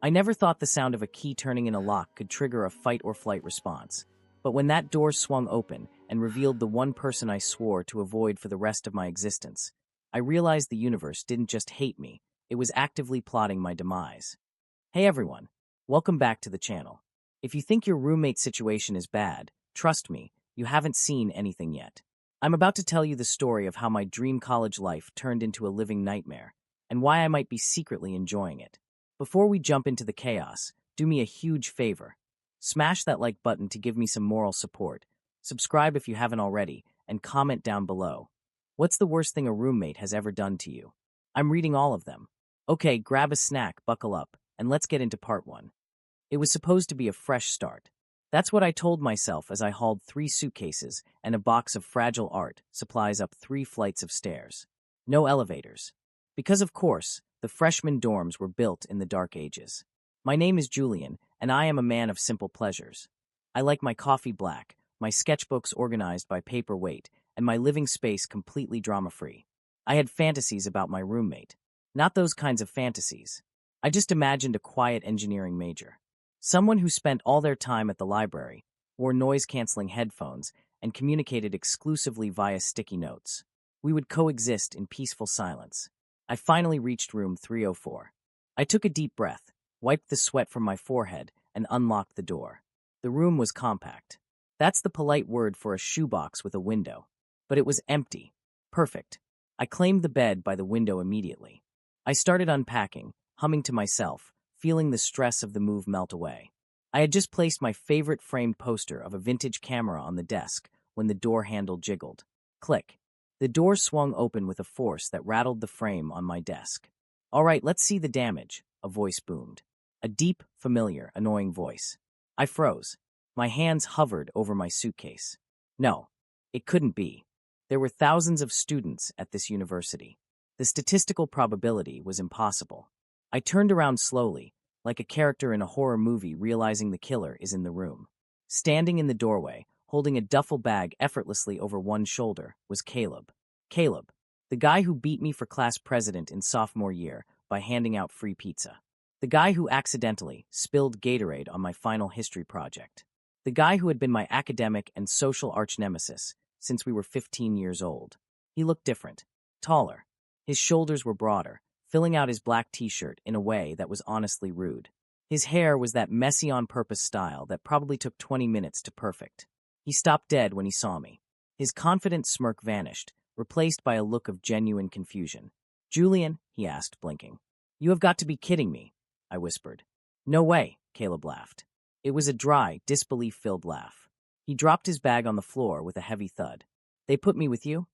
I never thought the sound of a key turning in a lock could trigger a fight or flight response. But when that door swung open and revealed the one person I swore to avoid for the rest of my existence, I realized the universe didn't just hate me, it was actively plotting my demise. Hey everyone, welcome back to the channel. If you think your roommate situation is bad, trust me, you haven't seen anything yet. I'm about to tell you the story of how my dream college life turned into a living nightmare, and why I might be secretly enjoying it. Before we jump into the chaos, do me a huge favor. Smash that like button to give me some moral support, subscribe if you haven't already, and comment down below. What's the worst thing a roommate has ever done to you? I'm reading all of them. Okay, grab a snack, buckle up, and let's get into part 1. It was supposed to be a fresh start. That's what I told myself as I hauled 3 suitcases and a box of fragile art supplies up 3 flights of stairs. No elevators. Because of course, the freshman dorms were built in the dark ages. My name is Julian, and I am a man of simple pleasures. I like my coffee black, my sketchbooks organized by paper weight, and my living space completely drama-free. I had fantasies about my roommate. Not those kinds of fantasies. I just imagined a quiet engineering major. Someone who spent all their time at the library, wore noise-canceling headphones, and communicated exclusively via sticky notes. We would coexist in peaceful silence. I finally reached room 304. I took a deep breath, wiped the sweat from my forehead, and unlocked the door. The room was compact. That's the polite word for a shoebox with a window. But it was empty. Perfect. I claimed the bed by the window immediately. I started unpacking, humming to myself, feeling the stress of the move melt away. I had just placed my favorite framed poster of a vintage camera on the desk when the door handle jiggled. Click. The door swung open with a force that rattled the frame on my desk. All right, let's see the damage, a voice boomed. A deep, familiar, annoying voice. I froze. My hands hovered over my suitcase. No, it couldn't be. There were thousands of students at this university. The statistical probability was impossible. I turned around slowly, like a character in a horror movie realizing the killer is in the room. Standing in the doorway, holding a duffel bag effortlessly over one shoulder, was Caleb. Caleb, the guy who beat me for class president in sophomore year by handing out free pizza. The guy who accidentally spilled Gatorade on my final history project. The guy who had been my academic and social arch-nemesis since we were 15 years old. He looked different, taller. His shoulders were broader, filling out his black t-shirt in a way that was honestly rude. His hair was that messy on-purpose style that probably took 20 minutes to perfect. He stopped dead when he saw me. His confident smirk vanished, replaced by a look of genuine confusion. "Julian?" he asked, blinking. "You have got to be kidding me," I whispered. "No way," Caleb laughed. It was a dry, disbelief-filled laugh. He dropped his bag on the floor with a heavy thud. "They put me with you?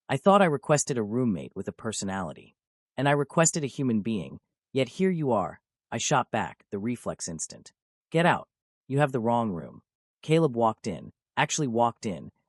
I thought I requested a roommate with a personality. And I requested a human being, yet here you are." I shot back, the reflex instant. "Get out. You have the wrong room." Caleb walked in,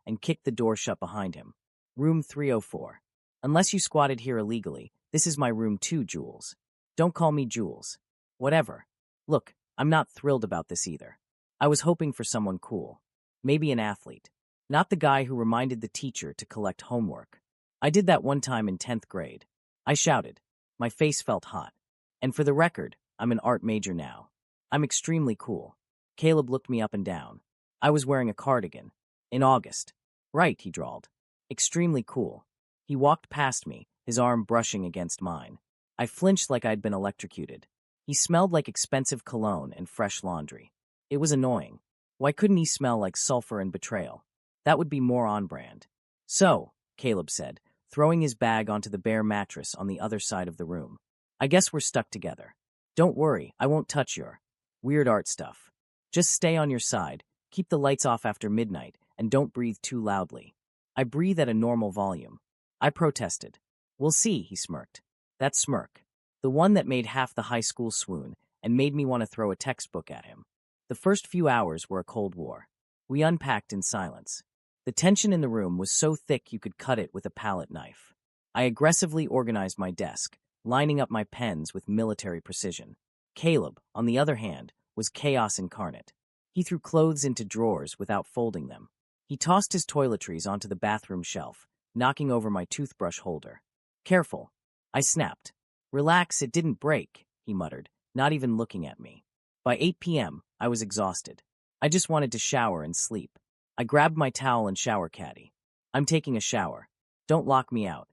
and kicked the door shut behind him. "Room 304. Unless you squatted here illegally, this is my room too, Jules. Don't call me Jules." "Whatever. Look, I'm not thrilled about this either. I was hoping for someone cool. Maybe an athlete. Not the guy who reminded the teacher to collect homework. I did that one time in 10th grade. I shouted. My face felt hot. And for the record, I'm an art major now. I'm extremely cool." Caleb looked me up and down. I was wearing a cardigan. In August. "Right," he drawled. "Extremely cool." He walked past me, his arm brushing against mine. I flinched like I'd been electrocuted. He smelled like expensive cologne and fresh laundry. It was annoying. Why couldn't he smell like sulfur and betrayal? That would be more on brand. "So," Caleb said, throwing his bag onto the bare mattress on the other side of the room. "I guess we're stuck together. Don't worry, I won't touch your weird art stuff. Just stay on your side, keep the lights off after midnight, and don't breathe too loudly." I breathe at a normal volume. I protested. "We'll see," he smirked. That smirk. The one that made half the high school swoon and made me want to throw a textbook at him. The first few hours were a Cold War. We unpacked in silence. The tension in the room was so thick you could cut it with a palette knife. I aggressively organized my desk, lining up my pens with military precision. Caleb, on the other hand, was chaos incarnate. He threw clothes into drawers without folding them. He tossed his toiletries onto the bathroom shelf, knocking over my toothbrush holder. "Careful." I snapped. "Relax, it didn't break," he muttered, not even looking at me. By 8 p.m., I was exhausted. I just wanted to shower and sleep. I grabbed my towel and shower caddy. I'm taking a shower. Don't lock me out.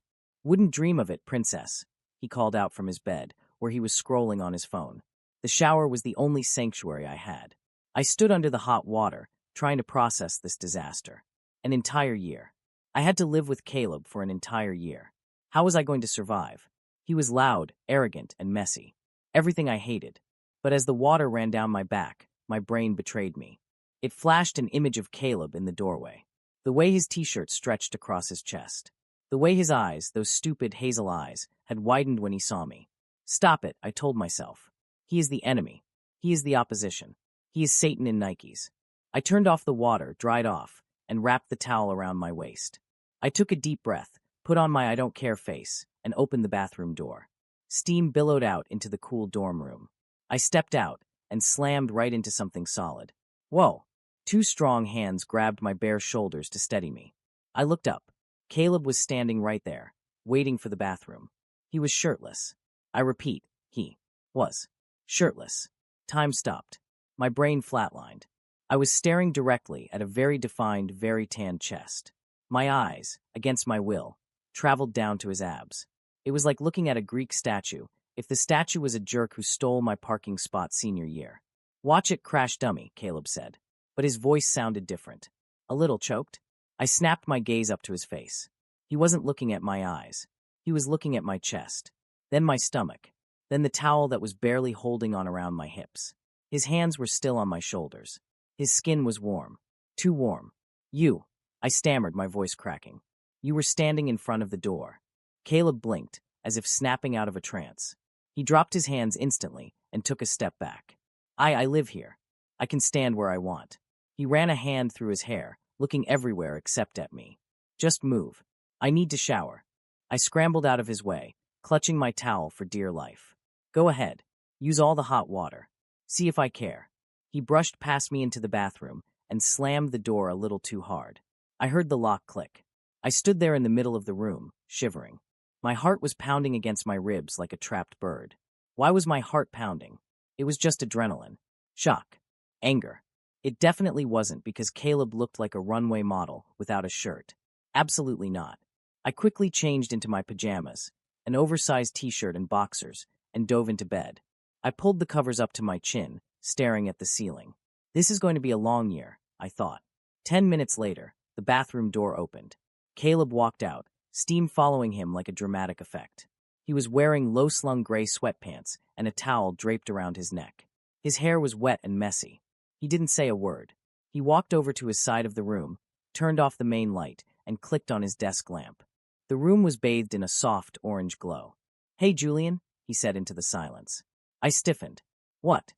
Wouldn't dream of it, princess, he called out from his bed, where he was scrolling on his phone. The shower was the only sanctuary I had. I stood under the hot water, trying to process this disaster. An entire year. I had to live with Caleb for an entire year. How was I going to survive? He was loud, arrogant, and messy. Everything I hated. But as the water ran down my back, my brain betrayed me. It flashed an image of Caleb in the doorway. The way his t-shirt stretched across his chest. The way his eyes, those stupid hazel eyes, had widened when he saw me. Stop it, I told myself. He is the enemy. He is the opposition. He is Satan in Nikes. I turned off the water, dried off, and wrapped the towel around my waist. I took a deep breath, put on my I don't care face, and opened the bathroom door. Steam billowed out into the cool dorm room. I stepped out and slammed right into something solid. Whoa! Two strong hands grabbed my bare shoulders to steady me. I looked up. Caleb was standing right there, waiting for the bathroom. He was shirtless. I repeat, he was shirtless. Time stopped. My brain flatlined. I was staring directly at a very defined, very tanned chest. My eyes, against my will, traveled down to his abs. It was like looking at a Greek statue, if the statue was a jerk who stole my parking spot senior year. Watch it crash, dummy, Caleb said. But his voice sounded different. A little choked. I snapped my gaze up to his face. He wasn't looking at my eyes. He was looking at my chest. Then my stomach. Then the towel that was barely holding on around my hips. His hands were still on my shoulders. His skin was warm. Too warm. You. I stammered, my voice cracking. You were standing in front of the door. Caleb blinked, as if snapping out of a trance. He dropped his hands instantly and took a step back. I live here. I can stand where I want. He ran a hand through his hair, looking everywhere except at me. Just move. I need to shower. I scrambled out of his way, clutching my towel for dear life. Go ahead. Use all the hot water. See if I care. He brushed past me into the bathroom and slammed the door a little too hard. I heard the lock click. I stood there in the middle of the room, shivering. My heart was pounding against my ribs like a trapped bird. Why was my heart pounding? It was just adrenaline. Shock. Anger. It definitely wasn't because Caleb looked like a runway model without a shirt. Absolutely not. I quickly changed into my pajamas, an oversized t-shirt and boxers, and dove into bed. I pulled the covers up to my chin, staring at the ceiling. This is going to be a long year, I thought. 10 minutes later, the bathroom door opened. Caleb walked out, steam following him like a dramatic effect. He was wearing low-slung gray sweatpants and a towel draped around his neck. His hair was wet and messy. He didn't say a word. He walked over to his side of the room, turned off the main light, and clicked on his desk lamp. The room was bathed in a soft orange glow. Hey, Julian, he said into the silence. I stiffened. What?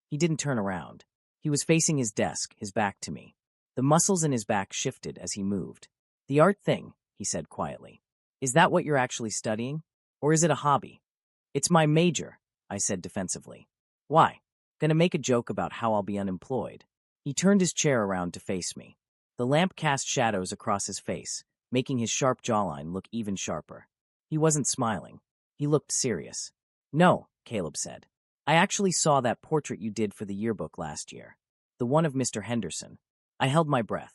He didn't turn around. He was facing his desk, his back to me. The muscles in his back shifted as he moved. The art thing, he said quietly. Is that what you're actually studying? Or is it a hobby? It's my major, I said defensively. Why? Gonna make a joke about how I'll be unemployed. He turned his chair around to face me. The lamp cast shadows across his face, making his sharp jawline look even sharper. He wasn't smiling. He looked serious. No, Caleb said. I actually saw that portrait you did for the yearbook last year. The one of Mr. Henderson. I held my breath.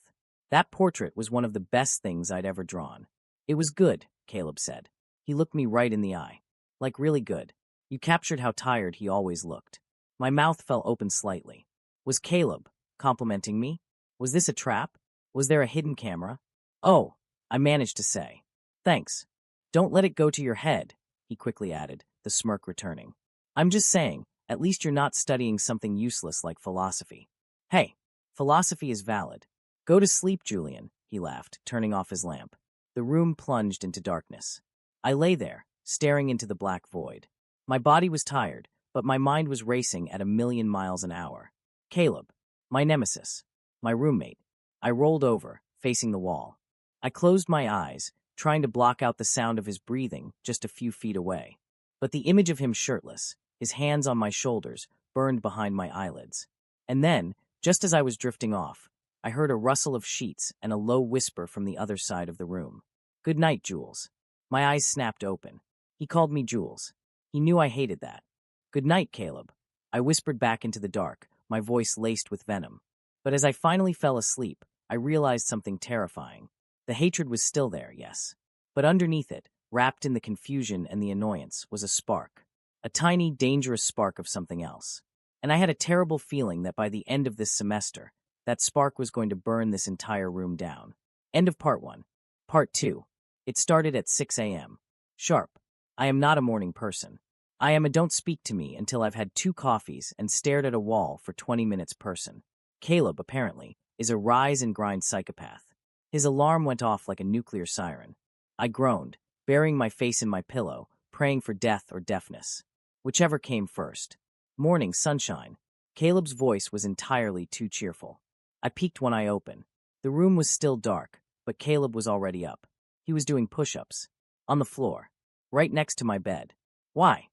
That portrait was one of the best things I'd ever drawn. It was good, Caleb said. He looked me right in the eye. Like really good. You captured how tired he always looked. My mouth fell open slightly. Was Caleb complimenting me? Was this a trap? Was there a hidden camera? Oh, I managed to say. Thanks. Don't let it go to your head, he quickly added, the smirk returning. I'm just saying, at least you're not studying something useless like philosophy. Hey, philosophy is valid. Go to sleep, Julian, he laughed, turning off his lamp. The room plunged into darkness. I lay there, staring into the black void. My body was tired, but my mind was racing at 1,000,000 miles an hour. Caleb, my nemesis, my roommate. I rolled over, facing the wall. I closed my eyes, trying to block out the sound of his breathing just a few feet away. But the image of him shirtless, his hands on my shoulders, burned behind my eyelids. And then, just as I was drifting off, I heard a rustle of sheets and a low whisper from the other side of the room. Good night, Jules. My eyes snapped open. He called me Jules. He knew I hated that. Good night, Caleb. I whispered back into the dark, my voice laced with venom. But as I finally fell asleep, I realized something terrifying. The hatred was still there, yes. But underneath it, wrapped in the confusion and the annoyance, was a spark. A tiny, dangerous spark of something else. And I had a terrible feeling that by the end of this semester, that spark was going to burn this entire room down. End of part 1. Part 2. It started at 6 a.m. Sharp. I am not a morning person. I am a don't speak to me until I've had 2 coffees and stared at a wall for 20 minutes person. Caleb, apparently, is a rise and grind psychopath. His alarm went off like a nuclear siren. I groaned, burying my face in my pillow, praying for death or deafness. Whichever came first. Morning, sunshine. Caleb's voice was entirely too cheerful. I peeked one eye open. The room was still dark, but Caleb was already up. He was doing push-ups. On the floor. Right next to my bed. Why?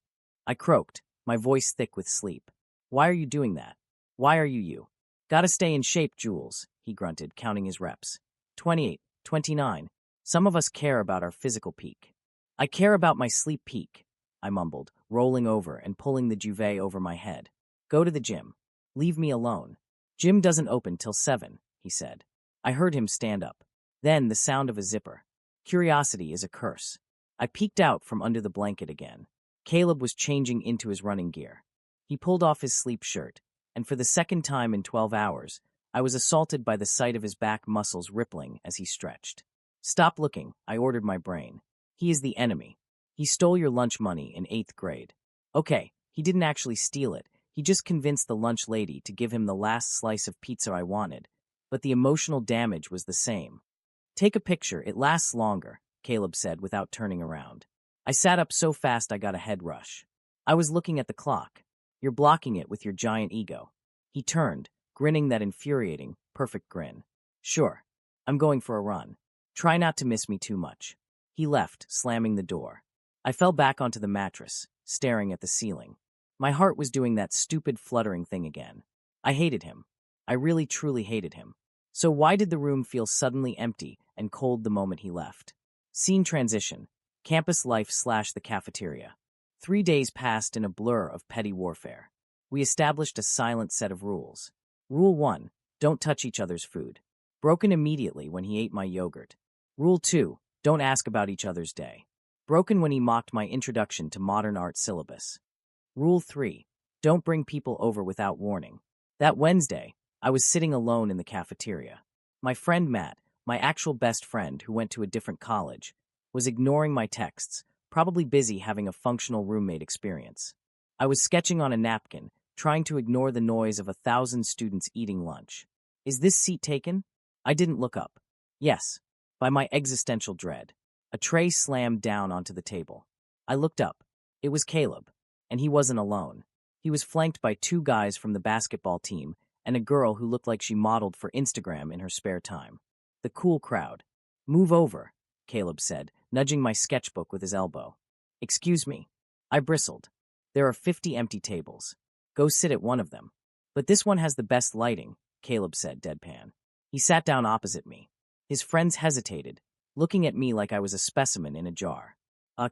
I croaked, my voice thick with sleep. Why are you doing that? Why are you? Gotta stay in shape, Jules, he grunted, counting his reps. 28, 29. Some of us care about our physical peak. I care about my sleep peak, I mumbled, rolling over and pulling the duvet over my head. Go to the gym. Leave me alone. Gym doesn't open till 7, he said. I heard him stand up. Then the sound of a zipper. Curiosity is a curse. I peeked out from under the blanket again. Caleb was changing into his running gear. He pulled off his sleep shirt, and for the second time in 12 hours, I was assaulted by the sight of his back muscles rippling as he stretched. Stop looking, I ordered my brain. He is the enemy. He stole your lunch money in 8th grade. Okay, he didn't actually steal it. He just convinced the lunch lady to give him the last slice of pizza I wanted, but the emotional damage was the same. Take a picture, it lasts longer, Caleb said without turning around. I sat up so fast I got a head rush. I was looking at the clock. You're blocking it with your giant ego. He turned, grinning that infuriating, perfect grin. Sure, I'm going for a run. Try not to miss me too much. He left, slamming the door. I fell back onto the mattress, staring at the ceiling. My heart was doing that stupid fluttering thing again. I hated him. I really truly hated him. So why did the room feel suddenly empty and cold the moment he left? Scene transition. Campus life / the cafeteria. 3 days passed in a blur of petty warfare. We established a silent set of rules. Rule 1, don't touch each other's food. Broken immediately when he ate my yogurt. Rule 2, don't ask about each other's day. Broken when he mocked my introduction to modern art syllabus. Rule 3, don't bring people over without warning. That Wednesday, I was sitting alone in the cafeteria. My friend Matt, my actual best friend who went to a different college, was ignoring my texts, probably busy having a functional roommate experience. I was sketching on a napkin, trying to ignore the noise of 1,000 students eating lunch. Is this seat taken? I didn't look up. Yes, by my existential dread. A tray slammed down onto the table. I looked up. It was Caleb, and he wasn't alone. He was flanked by 2 guys from the basketball team and a girl who looked like she modeled for Instagram in her spare time. The cool crowd. Move over, Caleb said, nudging my sketchbook with his elbow. Excuse me. I bristled. There are 50 empty tables. Go sit at one of them. But this one has the best lighting, Caleb said, deadpan. He sat down opposite me. His friends hesitated, looking at me like I was a specimen in a jar.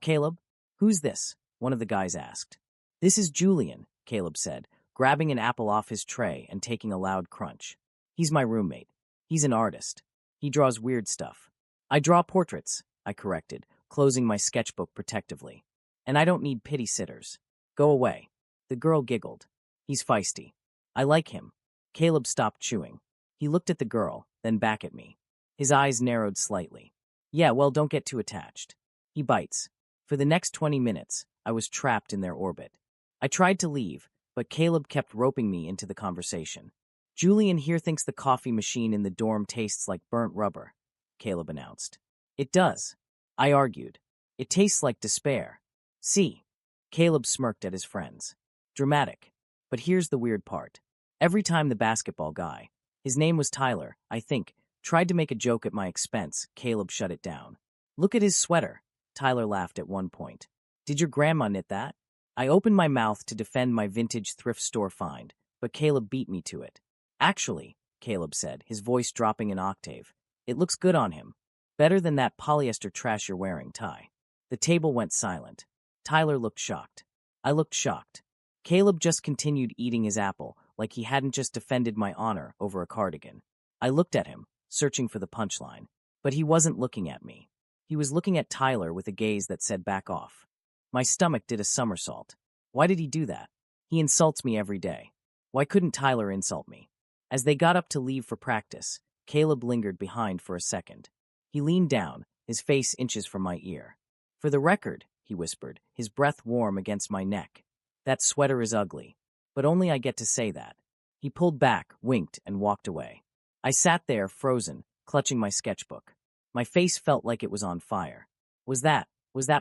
Caleb? Who's this? One of the guys asked. This is Julian, Caleb said, grabbing an apple off his tray and taking a loud crunch. He's my roommate. He's an artist. He draws weird stuff. I draw portraits, I corrected, closing my sketchbook protectively. And I don't need pity sitters. Go away. The girl giggled. He's feisty. I like him. Caleb stopped chewing. He looked at the girl, then back at me. His eyes narrowed slightly. Yeah, well, don't get too attached. He bites. For the next 20 minutes, I was trapped in their orbit. I tried to leave, but Caleb kept roping me into the conversation. Julian here thinks the coffee machine in the dorm tastes like burnt rubber, Caleb announced. It does, I argued. It tastes like despair. See? Caleb smirked at his friends. Dramatic. But here's the weird part. Every time the basketball guy, his name was Tyler, I think, tried to make a joke at my expense, Caleb shut it down. Look at his sweater, Tyler laughed at one point. Did your grandma knit that? I opened my mouth to defend my vintage thrift store find, but Caleb beat me to it. Actually, Caleb said, his voice dropping an octave, it looks good on him. Better than that polyester trash you're wearing, Ty. The table went silent. Tyler looked shocked. I looked shocked. Caleb just continued eating his apple like he hadn't just defended my honor over a cardigan. I looked at him, searching for the punchline, but he wasn't looking at me. He was looking at Tyler with a gaze that said back off. My stomach did a somersault. Why did he do that? He insults me every day. Why couldn't Tyler insult me? As they got up to leave for practice, Caleb lingered behind for a second. He leaned down, his face inches from my ear. For the record, he whispered, his breath warm against my neck. That sweater is ugly, but only I get to say that. He pulled back, winked, and walked away. I sat there, frozen, clutching my sketchbook. My face felt like it was on fire. Was that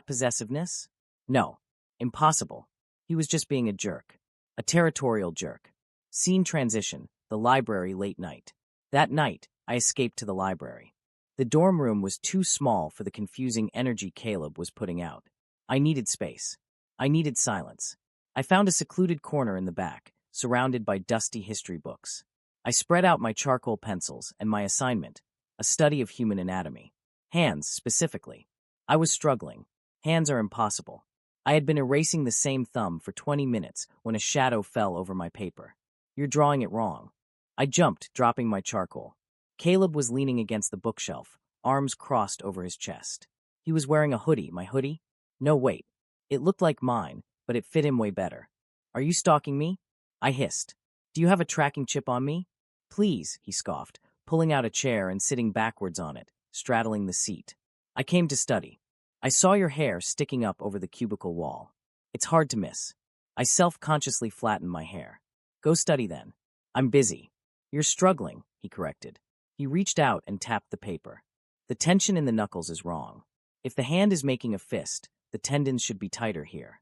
possessiveness? No. Impossible. He was just being a jerk. A territorial jerk. Scene transition, the library late night. That night, I escaped to the library. The dorm room was too small for the confusing energy Caleb was putting out. I needed space. I needed silence. I found a secluded corner in the back, surrounded by dusty history books. I spread out my charcoal pencils and my assignment, a study of human anatomy. Hands, specifically. I was struggling. Hands are impossible. I had been erasing the same thumb for 20 minutes when a shadow fell over my paper. You're drawing it wrong. I jumped, dropping my charcoal. Caleb was leaning against the bookshelf, arms crossed over his chest. He was wearing a hoodie. My hoodie? No, wait. It looked like mine, but it fit him way better. Are you stalking me? I hissed. Do you have a tracking chip on me? Please, he scoffed, pulling out a chair and sitting backwards on it, straddling the seat. I came to study. I saw your hair sticking up over the cubicle wall. It's hard to miss. I self-consciously flattened my hair. Go study then. I'm busy. You're struggling, he corrected. He reached out and tapped the paper. The tension in the knuckles is wrong. If the hand is making a fist, the tendons should be tighter here.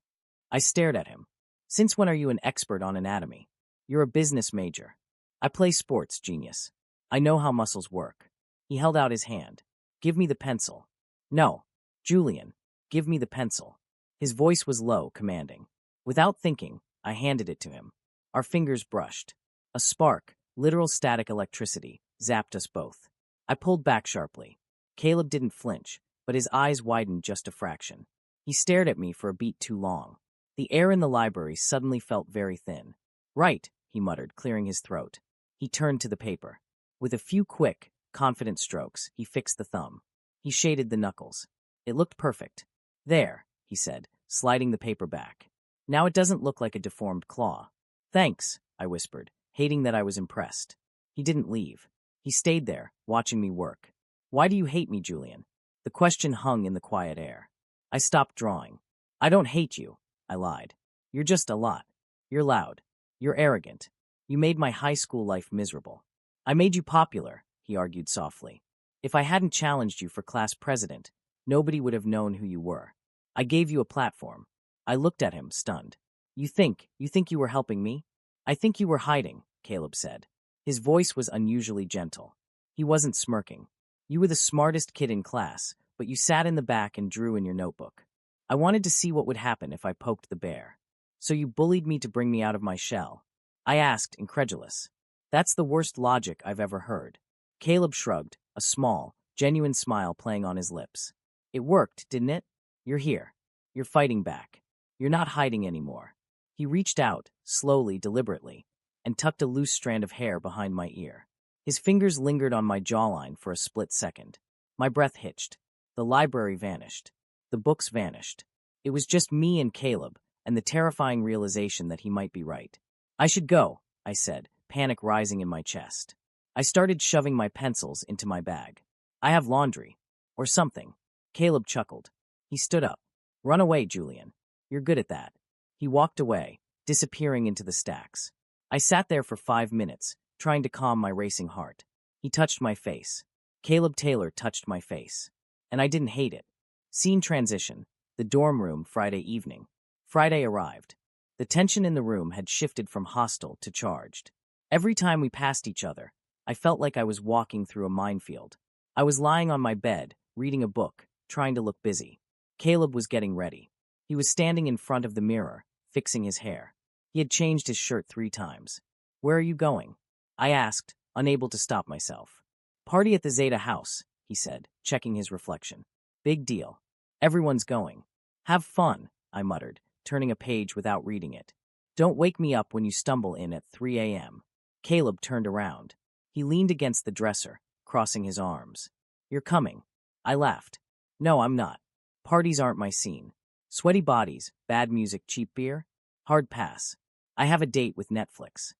I stared at him. Since when are you an expert on anatomy? You're a business major. I play sports, genius. I know how muscles work. He held out his hand. Give me the pencil. No. Julian, give me the pencil. His voice was low, commanding. Without thinking, I handed it to him. Our fingers brushed. A spark, literal static electricity, zapped us both. I pulled back sharply. Caleb didn't flinch, but his eyes widened just a fraction. He stared at me for a beat too long. The air in the library suddenly felt very thin. Right, he muttered, clearing his throat. He turned to the paper. With a few quick, confident strokes, he fixed the thumb. He shaded the knuckles. It looked perfect. There, he said, sliding the paper back. Now it doesn't look like a deformed claw. Thanks, I whispered, hating that I was impressed. He didn't leave. He stayed there, watching me work. Why do you hate me, Julian? The question hung in the quiet air. I stopped drawing. I don't hate you, I lied. You're just a lot. You're loud. You're arrogant. You made my high school life miserable. I made you popular, he argued softly. If I hadn't challenged you for class president, nobody would have known who you were. I gave you a platform. I looked at him, stunned. You think you were helping me? I think you were hiding, Caleb said. His voice was unusually gentle. He wasn't smirking. You were the smartest kid in class, but you sat in the back and drew in your notebook. I wanted to see what would happen if I poked the bear. So you bullied me to bring me out of my shell. I asked, incredulous. That's the worst logic I've ever heard. Caleb shrugged, a small, genuine smile playing on his lips. It worked, didn't it? You're here. You're fighting back. You're not hiding anymore. He reached out, slowly, deliberately, and tucked a loose strand of hair behind my ear. His fingers lingered on my jawline for a split second. My breath hitched. The library vanished. The books vanished. It was just me and Caleb, and the terrifying realization that he might be right. I should go, I said, panic rising in my chest. I started shoving my pencils into my bag. I have laundry. Or something. Caleb chuckled. He stood up. Run away, Julian. You're good at that. He walked away, disappearing into the stacks. I sat there for 5 minutes, trying to calm my racing heart. He touched my face. Caleb Taylor touched my face. And I didn't hate it. Scene transition. The dorm room, Friday evening. Friday arrived. The tension in the room had shifted from hostile to charged. Every time we passed each other, I felt like I was walking through a minefield. I was lying on my bed, reading a book, trying to look busy. Caleb was getting ready. He was standing in front of the mirror, fixing his hair. He had changed his shirt 3 times. Where are you going? I asked, unable to stop myself. Party at the Zeta house, he said, checking his reflection. Big deal. Everyone's going. Have fun, I muttered, turning a page without reading it. Don't wake me up when you stumble in at 3 a.m. Caleb turned around. He leaned against the dresser, crossing his arms. You're coming. I laughed. No, I'm not. Parties aren't my scene. Sweaty bodies, bad music, cheap beer? Hard pass. I have a date with Netflix.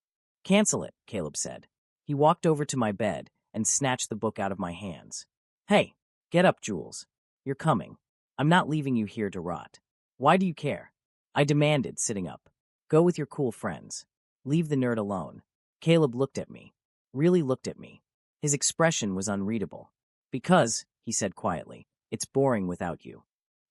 Cancel it, Caleb said. He walked over to my bed and snatched the book out of my hands. Hey, get up, Jules. You're coming. I'm not leaving you here to rot. Why do you care? I demanded, sitting up. Go with your cool friends. Leave the nerd alone. Caleb looked at me. Really looked at me. His expression was unreadable. Because, he said quietly, it's boring without you.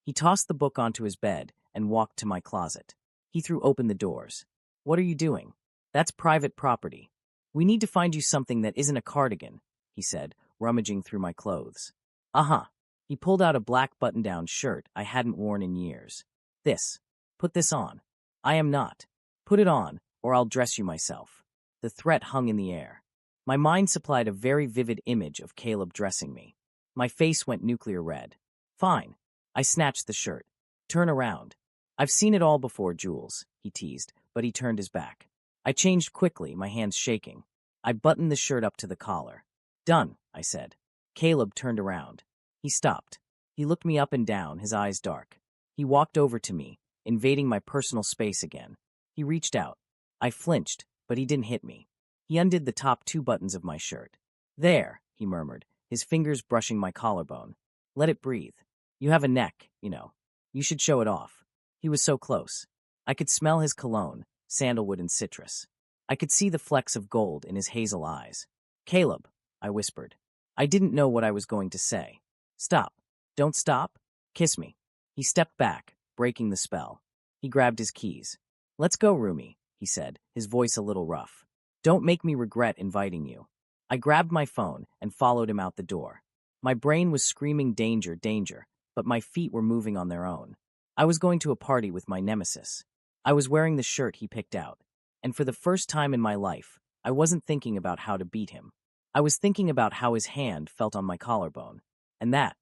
He tossed the book onto his bed and walked to my closet. He threw open the doors. What are you doing? That's private property. We need to find you something that isn't a cardigan, he said, rummaging through my clothes. Uh-huh. He pulled out a black button-down shirt I hadn't worn in years. This. Put this on. I am not. Put it on, or I'll dress you myself. The threat hung in the air. My mind supplied a very vivid image of Caleb dressing me. My face went nuclear red. Fine. I snatched the shirt. Turn around. I've seen it all before, Jules, he teased, but he turned his back. I changed quickly, my hands shaking. I buttoned the shirt up to the collar. Done, I said. Caleb turned around. He stopped. He looked me up and down, his eyes dark. He walked over to me, invading my personal space again. He reached out. I flinched, but he didn't hit me. He undid the top 2 buttons of my shirt. There, he murmured, his fingers brushing my collarbone. Let it breathe. You have a neck, you know. You should show it off. He was so close. I could smell his cologne, sandalwood and citrus. I could see the flecks of gold in his hazel eyes. Caleb, I whispered. I didn't know what I was going to say. Stop. Don't stop. Kiss me. He stepped back, breaking the spell. He grabbed his keys. Let's go, Rumi, he said, his voice a little rough. Don't make me regret inviting you. I grabbed my phone and followed him out the door. My brain was screaming danger, danger, but my feet were moving on their own. I was going to a party with my nemesis. I was wearing the shirt he picked out, and for the first time in my life, I wasn't thinking about how to beat him. I was thinking about how his hand felt on my collarbone, and that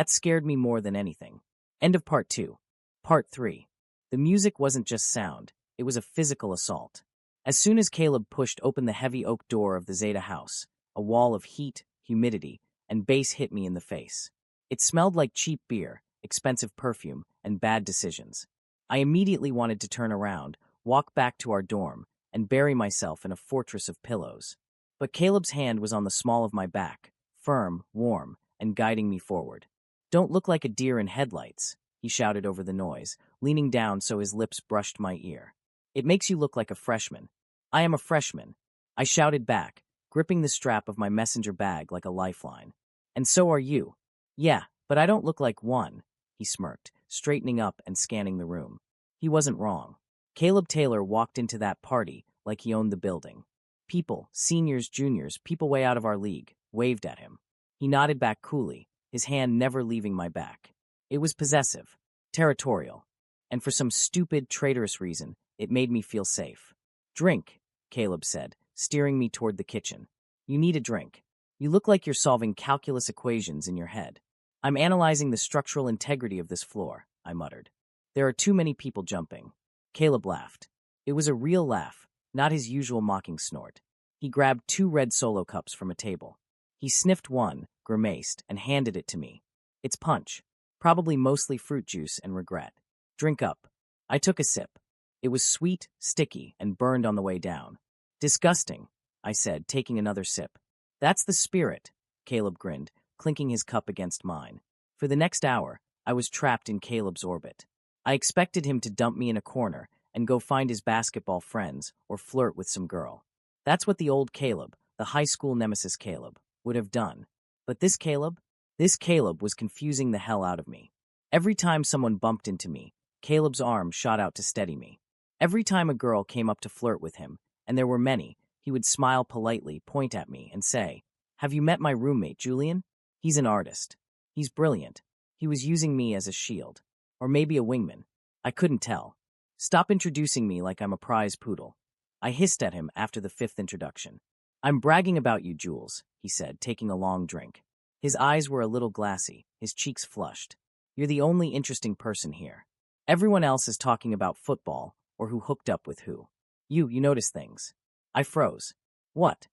scared me more than anything. End of part 2. Part 3. The music wasn't just sound, it was a physical assault. As soon as Caleb pushed open the heavy oak door of the Zeta house, a wall of heat, humidity, and bass hit me in the face. It smelled like cheap beer, expensive perfume, and bad decisions. I immediately wanted to turn around, walk back to our dorm, and bury myself in a fortress of pillows. But Caleb's hand was on the small of my back, firm, warm, and guiding me forward. Don't look like a deer in headlights, he shouted over the noise, leaning down so his lips brushed my ear. It makes you look like a freshman. I am a freshman, I shouted back, gripping the strap of my messenger bag like a lifeline. And so are you. Yeah, but I don't look like one, he smirked, straightening up and scanning the room. He wasn't wrong. Caleb Taylor walked into that party like he owned the building. People, seniors, juniors, people way out of our league, waved at him. He nodded back coolly, his hand never leaving my back. It was possessive, territorial, and for some stupid, traitorous reason, it made me feel safe. Drink, Caleb said, steering me toward the kitchen. You need a drink. You look like you're solving calculus equations in your head. I'm analyzing the structural integrity of this floor, I muttered. There are too many people jumping. Caleb laughed. It was a real laugh, not his usual mocking snort. He grabbed 2 red Solo cups from a table. He sniffed one, grimaced, and handed it to me. It's punch, probably mostly fruit juice and regret. Drink up. I took a sip. It was sweet, sticky, and burned on the way down. Disgusting, I said, taking another sip. That's the spirit, Caleb grinned, clinking his cup against mine. For the next hour, I was trapped in Caleb's orbit. I expected him to dump me in a corner and go find his basketball friends or flirt with some girl. That's what the old Caleb, the high school nemesis Caleb, would have done. But this Caleb was confusing the hell out of me. Every time someone bumped into me, Caleb's arm shot out to steady me. Every time a girl came up to flirt with him, and there were many, he would smile politely, point at me, and say, "Have you met my roommate, Julian? He's an artist. He's brilliant. He was using me as a shield. Or maybe a wingman. I couldn't tell. Stop introducing me like I'm a prize poodle." I hissed at him after the 5th introduction. "I'm bragging about you, Jules," he said, taking a long drink. His eyes were a little glassy, his cheeks flushed. "You're the only interesting person here. Everyone else is talking about football or who hooked up with who. You notice things. I froze. What?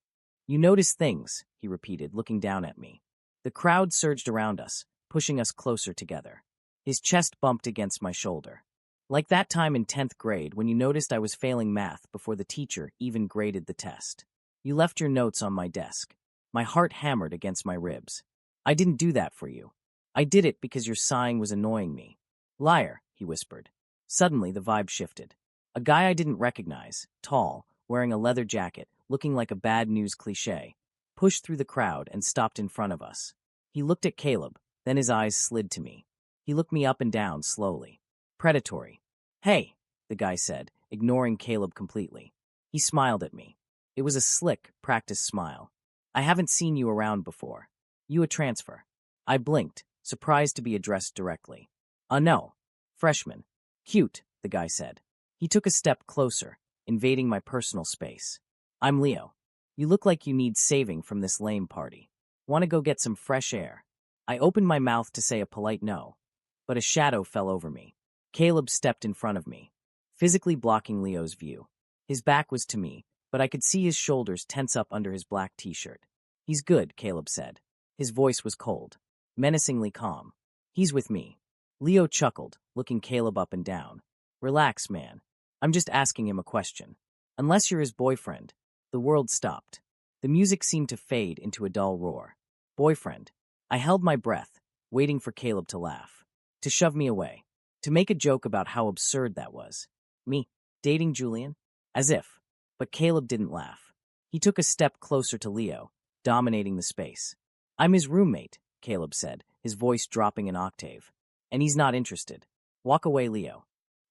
You notice things, he repeated, looking down at me. The crowd surged around us, pushing us closer together. His chest bumped against my shoulder. Like that time in 10th grade when you noticed I was failing math before the teacher even graded the test. You left your notes on my desk. My heart hammered against my ribs. I didn't do that for you. I did it because your sighing was annoying me. Liar, he whispered. Suddenly, the vibe shifted. A guy I didn't recognize, tall, wearing a leather jacket, looking like a bad news cliché, pushed through the crowd and stopped in front of us. He looked at Caleb, then his eyes slid to me. He looked me up and down slowly. Predatory. Hey, the guy said, ignoring Caleb completely. He smiled at me. It was a slick, practiced smile. I haven't seen you around before. You a transfer? I blinked, surprised to be addressed directly. No. Freshman. Cute, the guy said. He took a step closer, invading my personal space. I'm Leo. You look like you need saving from this lame party. Want to go get some fresh air? I opened my mouth to say a polite no, but a shadow fell over me. Caleb stepped in front of me, physically blocking Leo's view. His back was to me, but I could see his shoulders tense up under his black t-shirt. He's good, Caleb said. His voice was cold, menacingly calm. He's with me. Leo chuckled, looking Caleb up and down. Relax, man. I'm just asking him a question. Unless you're his boyfriend. The world stopped. The music seemed to fade into a dull roar. Boyfriend. I held my breath, waiting for Caleb to laugh. To shove me away. To make a joke about how absurd that was. Me, dating Julian? As if. But Caleb didn't laugh. He took a step closer to Leo, dominating the space. I'm his roommate, Caleb said, his voice dropping an octave. And he's not interested. Walk away, Leo.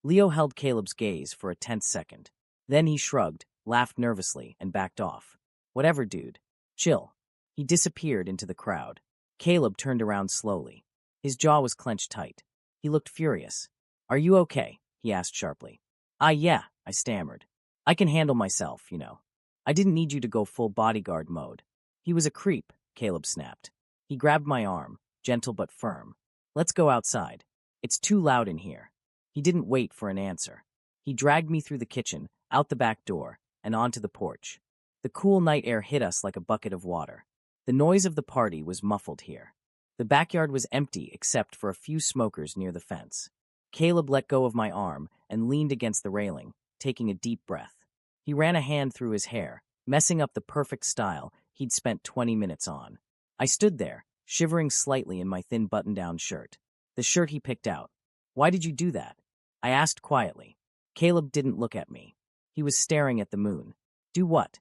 Leo held Caleb's gaze for a tense second. Then he shrugged, laughed nervously, and backed off. Whatever, dude. Chill. He disappeared into the crowd. Caleb turned around slowly. His jaw was clenched tight. He looked furious. Are you okay? He asked sharply. Yeah, I stammered. I can handle myself, you know. I didn't need you to go full bodyguard mode. He was a creep, Caleb snapped. He grabbed my arm, gentle but firm. Let's go outside. It's too loud in here. He didn't wait for an answer. He dragged me through the kitchen, out the back door, and onto the porch. The cool night air hit us like a bucket of water. The noise of the party was muffled here. The backyard was empty except for a few smokers near the fence. Caleb let go of my arm and leaned against the railing, taking a deep breath. He ran a hand through his hair, messing up the perfect style he'd spent 20 minutes on. I stood there, shivering slightly in my thin button-down shirt. The shirt he picked out. Why did you do that? I asked quietly. Caleb didn't look at me. He was staring at the moon. Do what?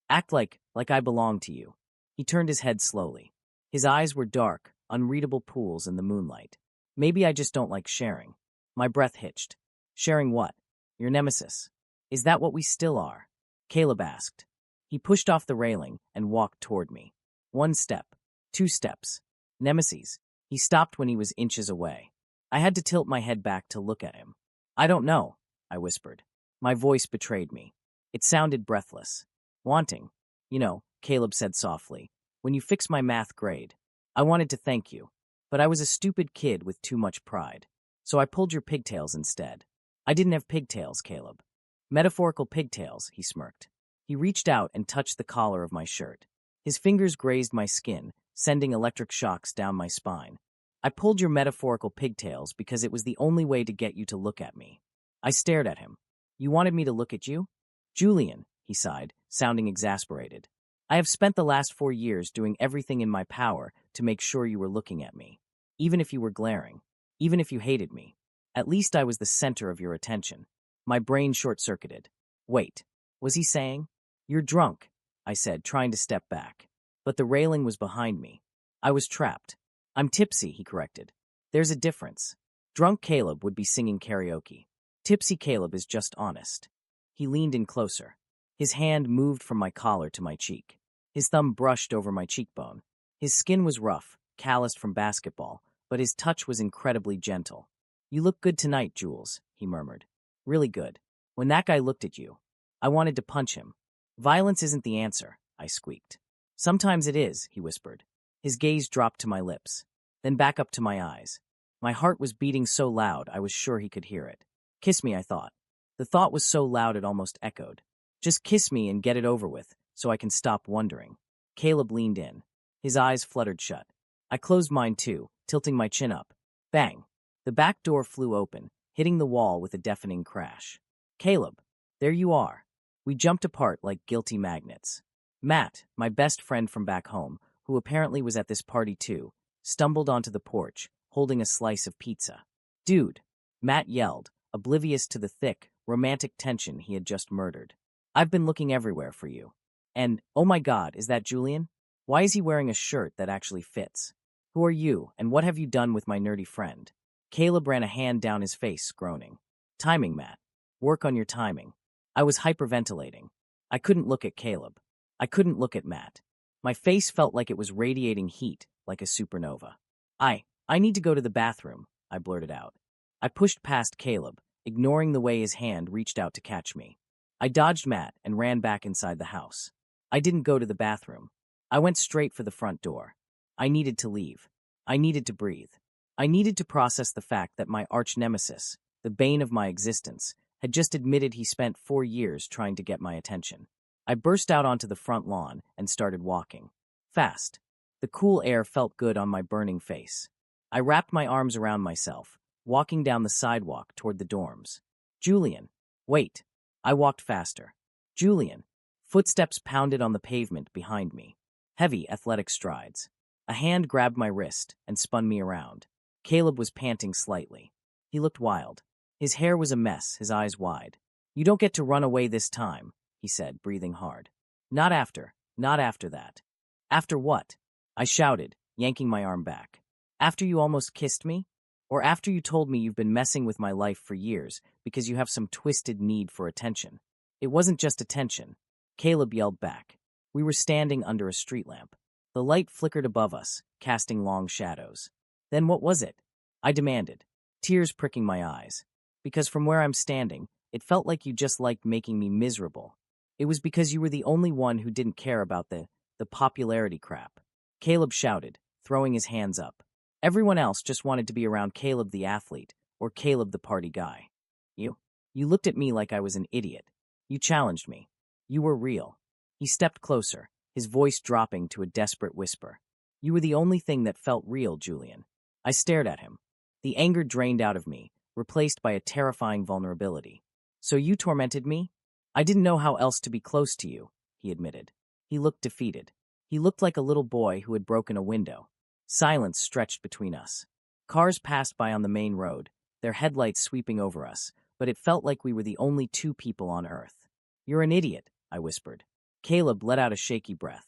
Act like I belong to you. He turned his head slowly. His eyes were dark, unreadable pools in the moonlight. Maybe I just don't like sharing. My breath hitched. Sharing what? Your nemesis. Is that what we still are? Caleb asked. He pushed off the railing and walked toward me. 1 step. 2 steps. Nemesis. He stopped when he was inches away. I had to tilt my head back to look at him. I don't know, I whispered. My voice betrayed me. It sounded breathless. Wanting. You know, Caleb said softly, when you fixed my math grade. I wanted to thank you, but I was a stupid kid with too much pride. So I pulled your pigtails instead. I didn't have pigtails, Caleb. Metaphorical pigtails, he smirked. He reached out and touched the collar of my shirt. His fingers grazed my skin, sending electric shocks down my spine. I pulled your metaphorical pigtails because it was the only way to get you to look at me. I stared at him. You wanted me to look at you? Julian, he sighed, sounding exasperated. I have spent the last 4 years doing everything in my power to make sure you were looking at me. Even if you were glaring. Even if you hated me. At least I was the center of your attention. My brain short-circuited. Wait, was he saying? You're drunk, I said, trying to step back. But the railing was behind me. I was trapped. I'm tipsy, he corrected. There's a difference. Drunk Caleb would be singing karaoke. Tipsy Caleb is just honest. He leaned in closer. His hand moved from my collar to my cheek. His thumb brushed over my cheekbone. His skin was rough, calloused from basketball, but his touch was incredibly gentle. You look good tonight, Jules, he murmured. Really good. When that guy looked at you, I wanted to punch him. Violence isn't the answer, I squeaked. Sometimes it is, he whispered. His gaze dropped to my lips, then back up to my eyes. My heart was beating so loud I was sure he could hear it. Kiss me, I thought. The thought was so loud it almost echoed. Just kiss me and get it over with, so I can stop wondering. Caleb leaned in. His eyes fluttered shut. I closed mine too, tilting my chin up. Bang! The back door flew open, hitting the wall with a deafening crash. Caleb, there you are. We jumped apart like guilty magnets. Matt, my best friend from back home, who apparently was at this party too, stumbled onto the porch, holding a slice of pizza. Dude, Matt yelled, oblivious to the thick, romantic tension he had just murdered. I've been looking everywhere for you. And, oh my God, is that Julian? Why is he wearing a shirt that actually fits? Who are you, and what have you done with my nerdy friend? Caleb ran a hand down his face, groaning. Timing, Matt. Work on your timing. I was hyperventilating. I couldn't look at Caleb. I couldn't look at Matt. My face felt like it was radiating heat, like a supernova. I need to go to the bathroom, I blurted out. I pushed past Caleb, ignoring the way his hand reached out to catch me. I dodged Matt and ran back inside the house. I didn't go to the bathroom. I went straight for the front door. I needed to leave. I needed to breathe. I needed to process the fact that my arch-nemesis, the bane of my existence, had just admitted he spent 4 years trying to get my attention. I burst out onto the front lawn and started walking. Fast. The cool air felt good on my burning face. I wrapped my arms around myself, walking down the sidewalk toward the dorms. Julian, wait. I walked faster. Julian. Footsteps pounded on the pavement behind me. Heavy, athletic strides. A hand grabbed my wrist and spun me around. Caleb was panting slightly. He looked wild. His hair was a mess, his eyes wide. You don't get to run away this time, he said, breathing hard. Not after that. After what? I shouted, yanking my arm back. After you almost kissed me? Or after you told me you've been messing with my life for years because you have some twisted need for attention? It wasn't just attention. Caleb yelled back. We were standing under a street lamp. The light flickered above us, casting long shadows. Then what was it? I demanded, tears pricking my eyes. Because from where I'm standing, it felt like you just liked making me miserable. It was because you were the only one who didn't care about the popularity crap. Caleb shouted, throwing his hands up. Everyone else just wanted to be around Caleb the athlete, or Caleb the party guy. You looked at me like I was an idiot. You challenged me. You were real. He stepped closer, his voice dropping to a desperate whisper. You were the only thing that felt real, Julian. I stared at him. The anger drained out of me, replaced by a terrifying vulnerability. So you tormented me? I didn't know how else to be close to you, he admitted. He looked defeated. He looked like a little boy who had broken a window. Silence stretched between us. Cars passed by on the main road, their headlights sweeping over us, but it felt like we were the only two people on Earth. You're an idiot, I whispered. Caleb let out a shaky breath.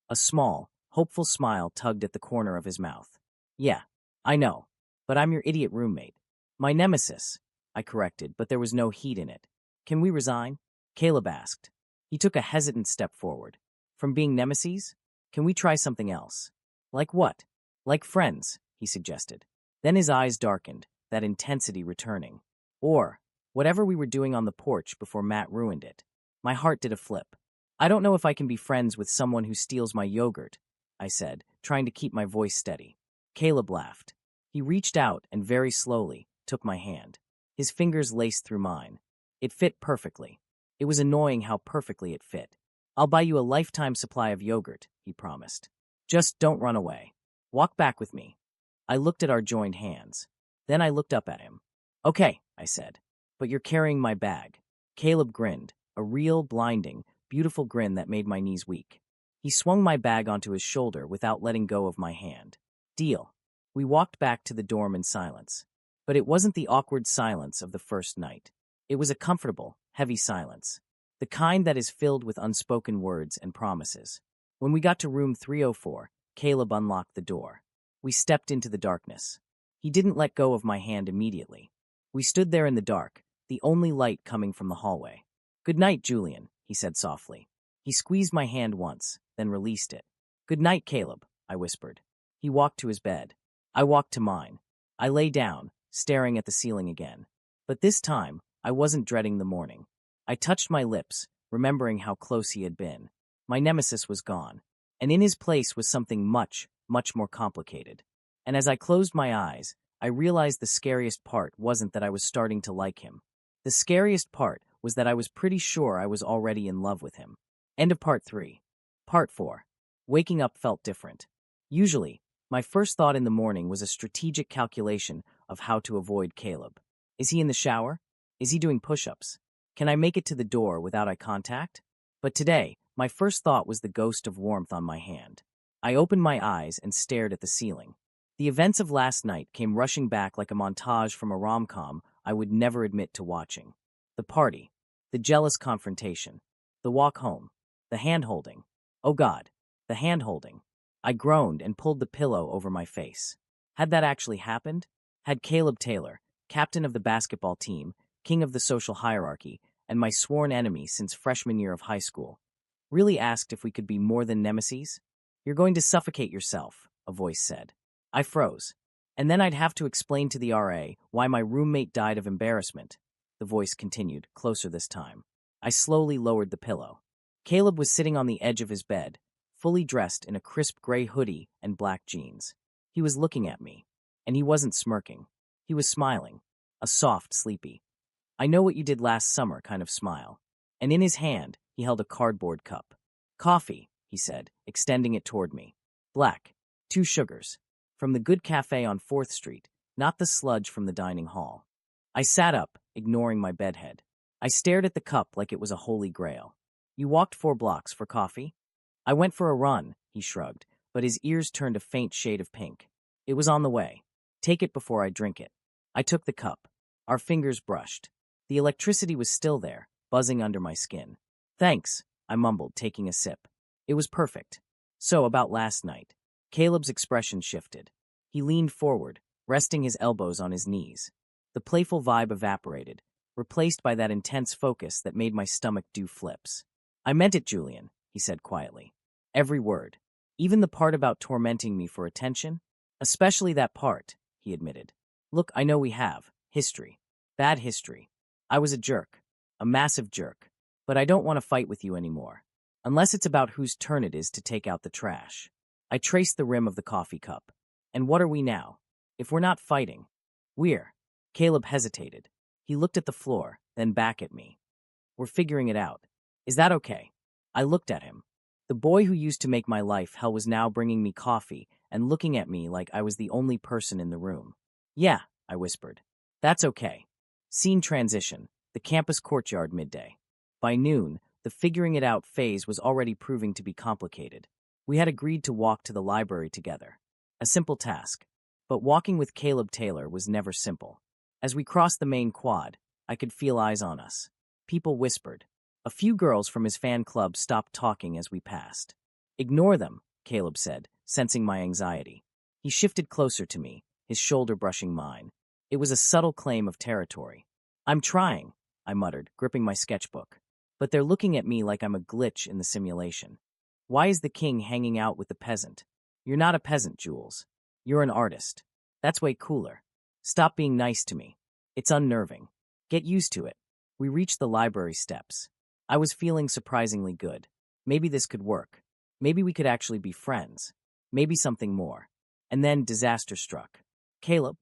A small, hopeful smile tugged at the corner of his mouth. Yeah, I know, but I'm your idiot roommate. My nemesis, I corrected, but there was no heat in it. Can we resign? Caleb asked. He took a hesitant step forward. From being nemesis? Can we try something else? Like what? Like friends, he suggested. Then his eyes darkened, that intensity returning. Or, whatever we were doing on the porch before Matt ruined it. My heart did a flip. I don't know if I can be friends with someone who steals my yogurt, I said, trying to keep my voice steady. Caleb laughed. He reached out and very slowly took my hand. His fingers laced through mine. It fit perfectly. It was annoying how perfectly it fit. I'll buy you a lifetime supply of yogurt, he promised. Just don't run away. Walk back with me. I looked at our joined hands. Then I looked up at him. Okay, I said, but you're carrying my bag. Caleb grinned, a real, blinding, beautiful grin that made my knees weak. He swung my bag onto his shoulder without letting go of my hand. Deal. We walked back to the dorm in silence. But it wasn't the awkward silence of the first night. It was a comfortable, heavy silence. The kind that is filled with unspoken words and promises. When we got to room 304, Caleb unlocked the door. We stepped into the darkness. He didn't let go of my hand immediately. We stood there in the dark, the only light coming from the hallway. Good night, Julian, he said softly. He squeezed my hand once, then released it. Good night, Caleb, I whispered. He walked to his bed. I walked to mine. I lay down, staring at the ceiling again. But this time, I wasn't dreading the morning. I touched my lips, remembering how close he had been. My nemesis was gone, and in his place was something much, much more complicated. And as I closed my eyes, I realized the scariest part wasn't that I was starting to like him. The scariest part was that I was pretty sure I was already in love with him. End of part 3. Part 4. Waking up felt different. Usually, my first thought in the morning was a strategic calculation of how to avoid Caleb. Is he in the shower? Is he doing push-ups? Can I make it to the door without eye contact? But today, my first thought was the ghost of warmth on my hand. I opened my eyes and stared at the ceiling. The events of last night came rushing back like a montage from a rom-com I would never admit to watching. The party, the jealous confrontation, the walk home, the hand-holding. Oh God, the hand-holding. I groaned and pulled the pillow over my face. Had that actually happened? Had Caleb Taylor, captain of the basketball team, king of the social hierarchy, and my sworn enemy since freshman year of high school, really asked if we could be more than nemesis? You're going to suffocate yourself, a voice said. I froze. And then I'd have to explain to the RA why my roommate died of embarrassment. The voice continued, closer this time. I slowly lowered the pillow. Caleb was sitting on the edge of his bed, fully dressed in a crisp gray hoodie and black jeans. He was looking at me, and he wasn't smirking. He was smiling, a soft, sleepy, I know what you did last summer kind of smile. And in his hand, he held a cardboard cup. Coffee, he said, extending it toward me. Black, 2 sugars. From the good cafe on 4th Street, not the sludge from the dining hall. I sat up, ignoring my bedhead. I stared at the cup like it was a holy grail. You walked 4 blocks for coffee? I went for a run, he shrugged, but his ears turned a faint shade of pink. It was on the way. Take it before I drink it. I took the cup. Our fingers brushed. The electricity was still there, buzzing under my skin. Thanks, I mumbled, taking a sip. It was perfect. So, about last night. Caleb's expression shifted. He leaned forward, resting his elbows on his knees. The playful vibe evaporated, replaced by that intense focus that made my stomach do flips. I meant it, Julian, he said quietly. Every word. Even the part about tormenting me for attention? Especially that part, he admitted. Look, I know we have. History. Bad history. I was a jerk. A massive jerk. But I don't want to fight with you anymore. Unless it's about whose turn it is to take out the trash. I traced the rim of the coffee cup. And what are we now? If we're not fighting. We're. Caleb hesitated. He looked at the floor, then back at me. We're figuring it out. Is that okay? I looked at him. The boy who used to make my life hell was now bringing me coffee and looking at me like I was the only person in the room. Yeah, I whispered. That's okay. Scene transition. The campus courtyard midday. By noon, the figuring it out phase was already proving to be complicated. We had agreed to walk to the library together. A simple task. But walking with Caleb Taylor was never simple. As we crossed the main quad, I could feel eyes on us. People whispered. A few girls from his fan club stopped talking as we passed. Ignore them, Caleb said, sensing my anxiety. He shifted closer to me, his shoulder brushing mine. It was a subtle claim of territory. I'm trying, I muttered, gripping my sketchbook. But they're looking at me like I'm a glitch in the simulation. Why is the king hanging out with the peasant? You're not a peasant, Jules. You're an artist. That's way cooler. Stop being nice to me. It's unnerving. Get used to it. We reached the library steps. I was feeling surprisingly good. Maybe this could work. Maybe we could actually be friends. Maybe something more. And then disaster struck. Caleb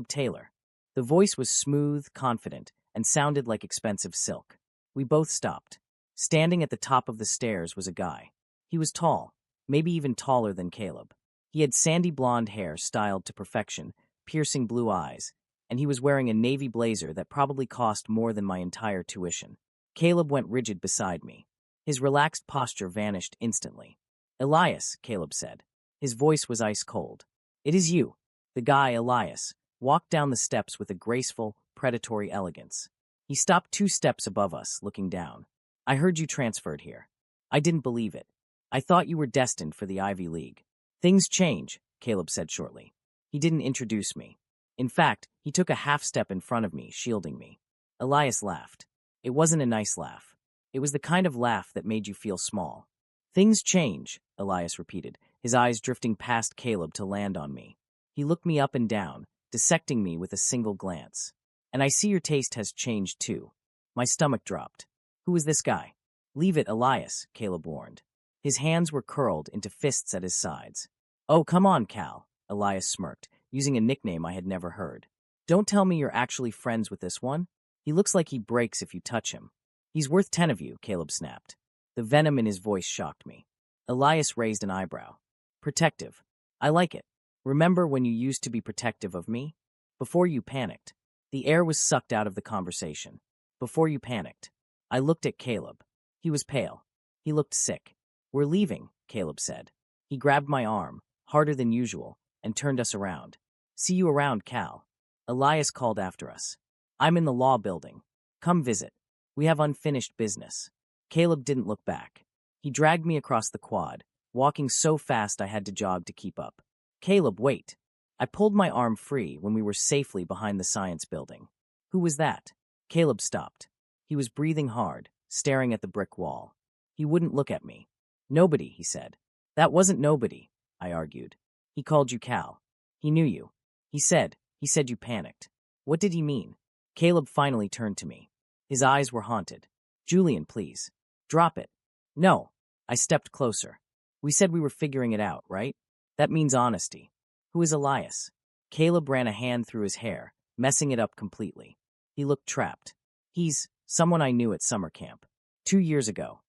Taylor. The voice was smooth, confident, and sounded like expensive silk. We both stopped. Standing at the top of the stairs was a guy. He was tall, maybe even taller than Caleb. He had sandy blonde hair styled to perfection, piercing blue eyes, and he was wearing a navy blazer that probably cost more than my entire tuition. Caleb went rigid beside me. His relaxed posture vanished instantly. Elias, Caleb said. His voice was ice cold. It is you. The guy, Elias, walked down the steps with a graceful, predatory elegance. He stopped 2 steps above us, looking down. I heard you transferred here. I didn't believe it. I thought you were destined for the Ivy League. Things change, Caleb said shortly. He didn't introduce me. In fact, he took a half step in front of me, shielding me. Elias laughed. It wasn't a nice laugh. It was the kind of laugh that made you feel small. Things change, Elias repeated, his eyes drifting past Caleb to land on me. He looked me up and down, dissecting me with a single glance. And I see your taste has changed too. My stomach dropped. Who is this guy? Leave it, Elias, Caleb warned. His hands were curled into fists at his sides. Oh, come on, Cal, Elias smirked, using a nickname I had never heard. Don't tell me you're actually friends with this one? He looks like he breaks if you touch him. He's worth 10 of you, Caleb snapped. The venom in his voice shocked me. Elias raised an eyebrow. Protective. I like it. Remember when you used to be protective of me? Before you panicked. The air was sucked out of the conversation. Before you panicked. I looked at Caleb. He was pale. He looked sick. We're leaving, Caleb said. He grabbed my arm, harder than usual, and turned us around. See you around, Cal. Elias called after us. I'm in the law building. Come visit. We have unfinished business. Caleb didn't look back. He dragged me across the quad, walking so fast I had to jog to keep up. Caleb, wait. I pulled my arm free when we were safely behind the science building. Who was that? Caleb stopped. He was breathing hard, staring at the brick wall. He wouldn't look at me. Nobody, he said. That wasn't nobody, I argued. He called you Cal. He knew you. He said you panicked. What did he mean? Caleb finally turned to me. His eyes were haunted. Julian, please. Drop it. No. I stepped closer. We said we were figuring it out, right? That means honesty. Who is Elias? Caleb ran a hand through his hair, messing it up completely. He looked trapped. He's someone I knew at summer camp. 2 years ago.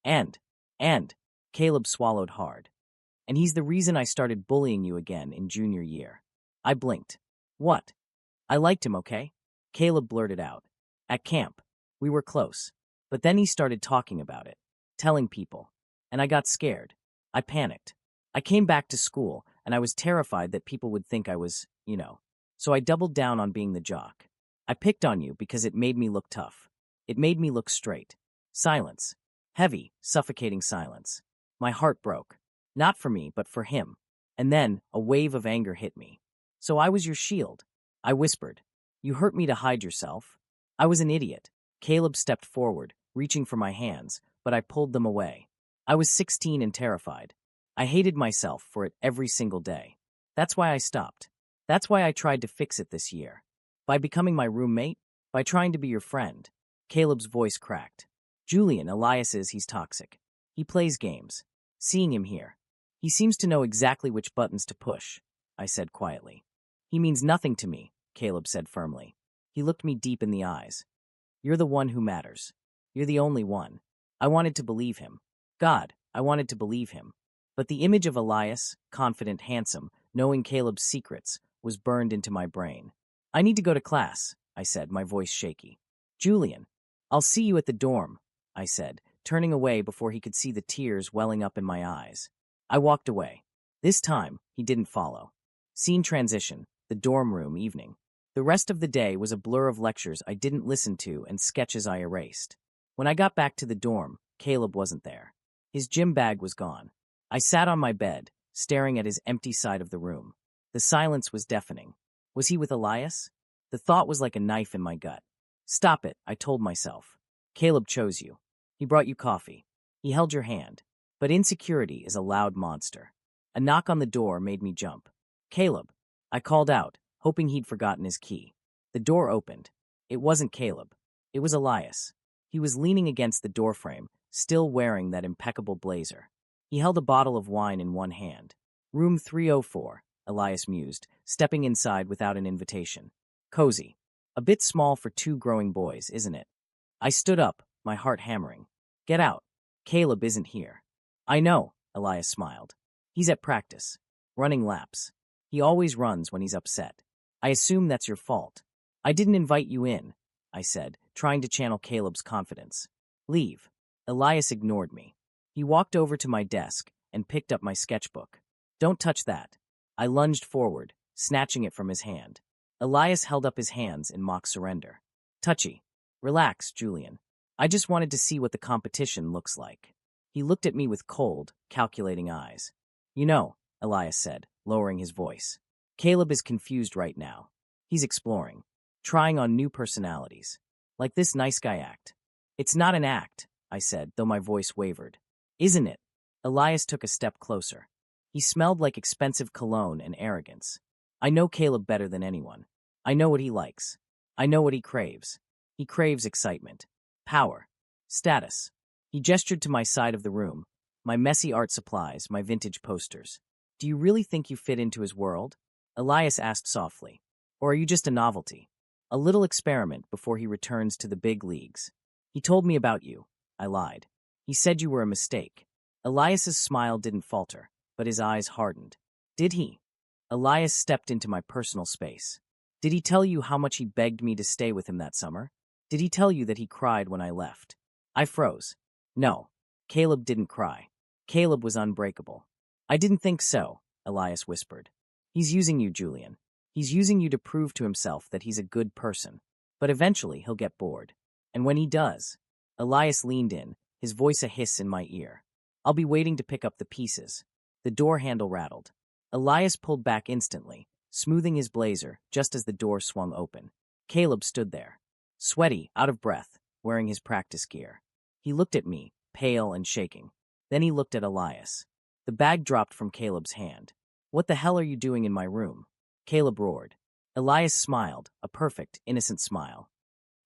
And, Caleb swallowed hard. And he's the reason I started bullying you again in junior year. I blinked. What? I liked him, okay? Caleb blurted out. At camp. We were close. But then he started talking about it, telling people. And I got scared. I panicked. I came back to school, and I was terrified that people would think I was, So I doubled down on being the jock. I picked on you because it made me look tough. It made me look straight. Silence. Heavy, suffocating silence. My heart broke. Not for me, but for him. And then, a wave of anger hit me. So I was your shield. I whispered. You hurt me to hide yourself. I was an idiot. Caleb stepped forward, reaching for my hands, but I pulled them away. I was 16 and terrified. I hated myself for it every single day. That's why I stopped. That's why I tried to fix it this year. By becoming my roommate, by trying to be your friend. Caleb's voice cracked. Julian, Elias he's toxic. He plays games. Seeing him here. He seems to know exactly which buttons to push, I said quietly. He means nothing to me, Caleb said firmly. He looked me deep in the eyes. You're the one who matters. You're the only one. I wanted to believe him. God, I wanted to believe him. But the image of Elias, confident, handsome, knowing Caleb's secrets, was burned into my brain. I need to go to class, I said, my voice shaky. Julian, I'll see you at the dorm, I said, turning away before he could see the tears welling up in my eyes. I walked away. This time, he didn't follow. Scene transition, the dorm room, evening. The rest of the day was a blur of lectures I didn't listen to and sketches I erased. When I got back to the dorm, Caleb wasn't there. His gym bag was gone. I sat on my bed, staring at his empty side of the room. The silence was deafening. Was he with Elias? The thought was like a knife in my gut. Stop it, I told myself. Caleb chose you. He brought you coffee. He held your hand. But insecurity is a loud monster. A knock on the door made me jump. Caleb. I called out, hoping he'd forgotten his key. The door opened. It wasn't Caleb. It was Elias. He was leaning against the doorframe, still wearing that impeccable blazer. He held a bottle of wine in one hand. Room 304, Elias mused, stepping inside without an invitation. Cozy. A bit small for 2 growing boys, isn't it? I stood up, my heart hammering. Get out. Caleb isn't here. I know, Elias smiled. He's at practice. Running laps. He always runs when he's upset. I assume that's your fault. I didn't invite you in, I said, trying to channel Caleb's confidence. Leave. Elias ignored me. He walked over to my desk and picked up my sketchbook. Don't touch that. I lunged forward, snatching it from his hand. Elias held up his hands in mock surrender. Touchy. Relax, Julian. I just wanted to see what the competition looks like. He looked at me with cold, calculating eyes. You know, Elias said, lowering his voice. Caleb is confused right now. He's exploring, trying on new personalities. Like this nice guy act. It's not an act, I said, though my voice wavered. Isn't it? Elias took a step closer. He smelled like expensive cologne and arrogance. I know Caleb better than anyone. I know what he likes. I know what he craves. He craves excitement, power, status. He gestured to my side of the room, my messy art supplies, my vintage posters. Do you really think you fit into his world? Elias asked softly. Or are you just a novelty? A little experiment before he returns to the big leagues. He told me about you. I lied. He said you were a mistake. Elias's smile didn't falter, but his eyes hardened. Did he? Elias stepped into my personal space. Did he tell you how much he begged me to stay with him that summer? Did he tell you that he cried when I left? I froze. No, Caleb didn't cry. Caleb was unbreakable. I didn't think so, Elias whispered. He's using you, Julian. He's using you to prove to himself that he's a good person. But eventually he'll get bored. And when he does, Elias leaned in, his voice a hiss in my ear. I'll be waiting to pick up the pieces. The door handle rattled. Elias pulled back instantly, smoothing his blazer just as the door swung open. Caleb stood there, sweaty, out of breath, wearing his practice gear. He looked at me, pale and shaking. Then he looked at Elias. The bag dropped from Caleb's hand. What the hell are you doing in my room? Caleb roared. Elias smiled, a perfect, innocent smile.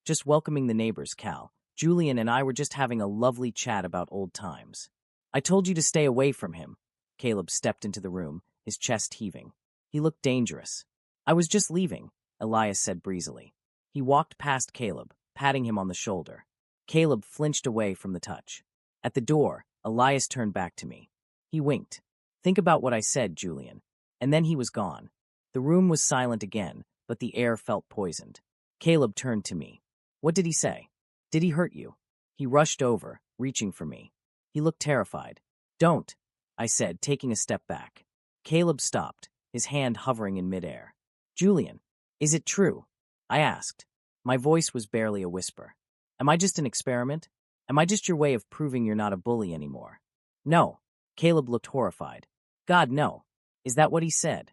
Just welcoming the neighbors, Cal. Julian and I were just having a lovely chat about old times. I told you to stay away from him. Caleb stepped into the room, his chest heaving. He looked dangerous. I was just leaving, Elias said breezily. He walked past Caleb, patting him on the shoulder. Caleb flinched away from the touch. At the door, Elias turned back to me. He winked. Think about what I said, Julian. And then he was gone. The room was silent again, but the air felt poisoned. Caleb turned to me. What did he say? Did he hurt you? He rushed over, reaching for me. He looked terrified. Don't, I said, taking a step back. Caleb stopped, his hand hovering in midair. Julian, is it true? I asked. My voice was barely a whisper. Am I just an experiment? Am I just your way of proving you're not a bully anymore? No. Caleb looked horrified. God, no. Is that what he said?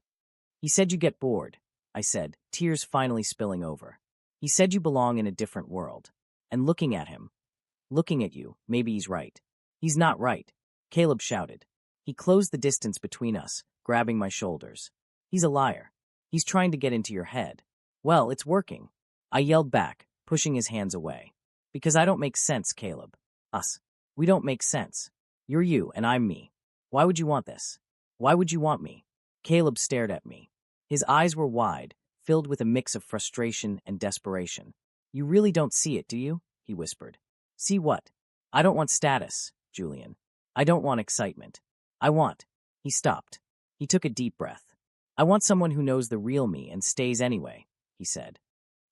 He said you get bored, I said, tears finally spilling over. He said you belong in a different world. And looking at him, looking at you, maybe he's right. He's not right, Caleb shouted. He closed the distance between us, grabbing my shoulders. He's a liar. He's trying to get into your head. Well, it's working. I yelled back, pushing his hands away. Because I don't make sense, Caleb. Us. We don't make sense. You're you and I'm me. Why would you want this? Why would you want me? Caleb stared at me. His eyes were wide, filled with a mix of frustration and desperation. You really don't see it, do you? He whispered. See what? I don't want status, Julian. I don't want excitement. I want. He stopped. He took a deep breath. I want someone who knows the real me and stays anyway, he said.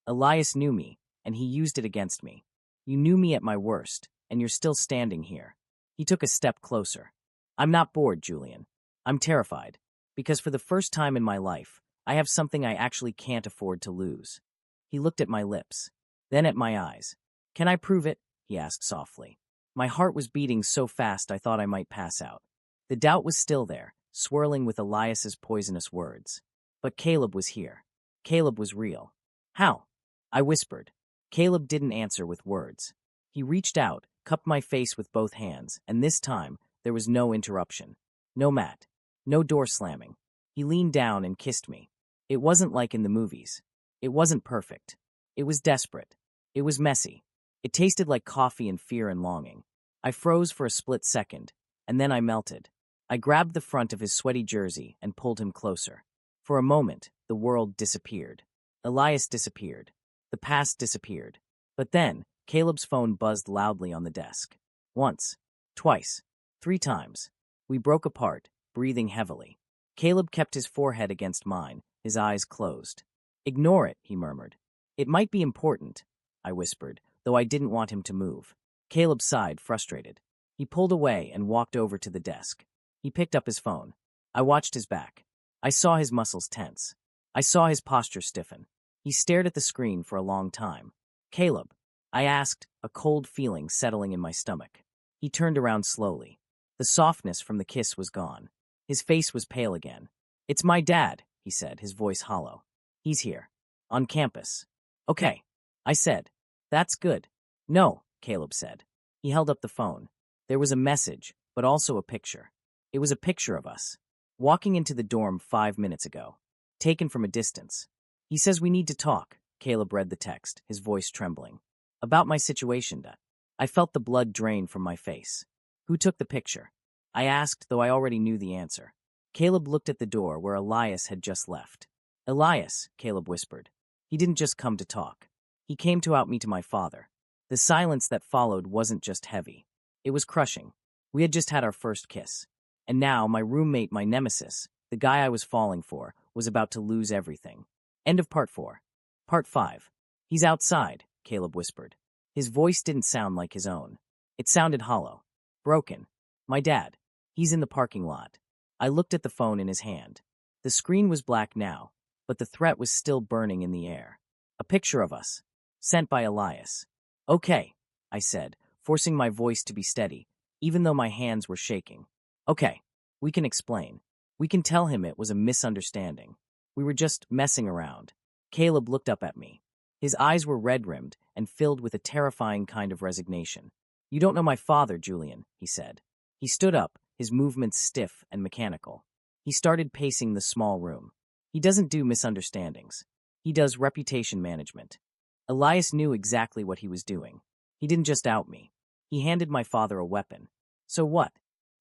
Elias knew me, and he used it against me. You knew me at my worst, and you're still standing here. He took a step closer. I'm not bored, Julian. I'm terrified, because for the first time in my life, I have something I actually can't afford to lose. He looked at my lips, then at my eyes. Can I prove it? He asked softly. My heart was beating so fast I thought I might pass out. The doubt was still there, swirling with Elias's poisonous words. But Caleb was here. Caleb was real. How? I whispered. Caleb didn't answer with words. He reached out, cupped my face with both hands, and this time, there was no interruption. No mat. No door slamming. He leaned down and kissed me. It wasn't like in the movies. It wasn't perfect. It was desperate. It was messy. It tasted like coffee and fear and longing. I froze for a split second, and then I melted. I grabbed the front of his sweaty jersey and pulled him closer. For a moment, the world disappeared. Elias disappeared. The past disappeared. But then, Caleb's phone buzzed loudly on the desk. Once. Twice. 3 times. We broke apart, breathing heavily. Caleb kept his forehead against mine, his eyes closed. Ignore it, he murmured. It might be important, I whispered, though I didn't want him to move. Caleb sighed, frustrated. He pulled away and walked over to the desk. He picked up his phone. I watched his back. I saw his muscles tense. I saw his posture stiffen. He stared at the screen for a long time. Caleb, I asked, a cold feeling settling in my stomach. He turned around slowly. The softness from the kiss was gone. His face was pale again. It's my dad, he said, his voice hollow. He's here. On campus. Okay, I said. That's good. No, Caleb said. He held up the phone. There was a message, but also a picture. It was a picture of us, walking into the dorm 5 minutes ago, taken from a distance. He says we need to talk, Caleb read the text, his voice trembling. About my situation, Dad. I felt the blood drain from my face. Who took the picture? I asked, though I already knew the answer. Caleb looked at the door where Elias had just left. Elias, Caleb whispered. He didn't just come to talk. He came to out me to my father. The silence that followed wasn't just heavy. It was crushing. We had just had our first kiss. And now my roommate, my nemesis, the guy I was falling for, was about to lose everything. End of part 4. Part 5. He's outside, Caleb whispered. His voice didn't sound like his own. It sounded hollow. Broken. My dad. He's in the parking lot. I looked at the phone in his hand. The screen was black now, but the threat was still burning in the air. A picture of us. Sent by Elias. Okay, I said, forcing my voice to be steady, even though my hands were shaking. Okay, we can explain. We can tell him it was a misunderstanding. We were just messing around. Caleb looked up at me. His eyes were red-rimmed and filled with a terrifying kind of resignation. You don't know my father, Julian, he said. He stood up, his movements stiff and mechanical. He started pacing the small room. He doesn't do misunderstandings. He does reputation management. Elias knew exactly what he was doing. He didn't just out me. He handed my father a weapon. So what?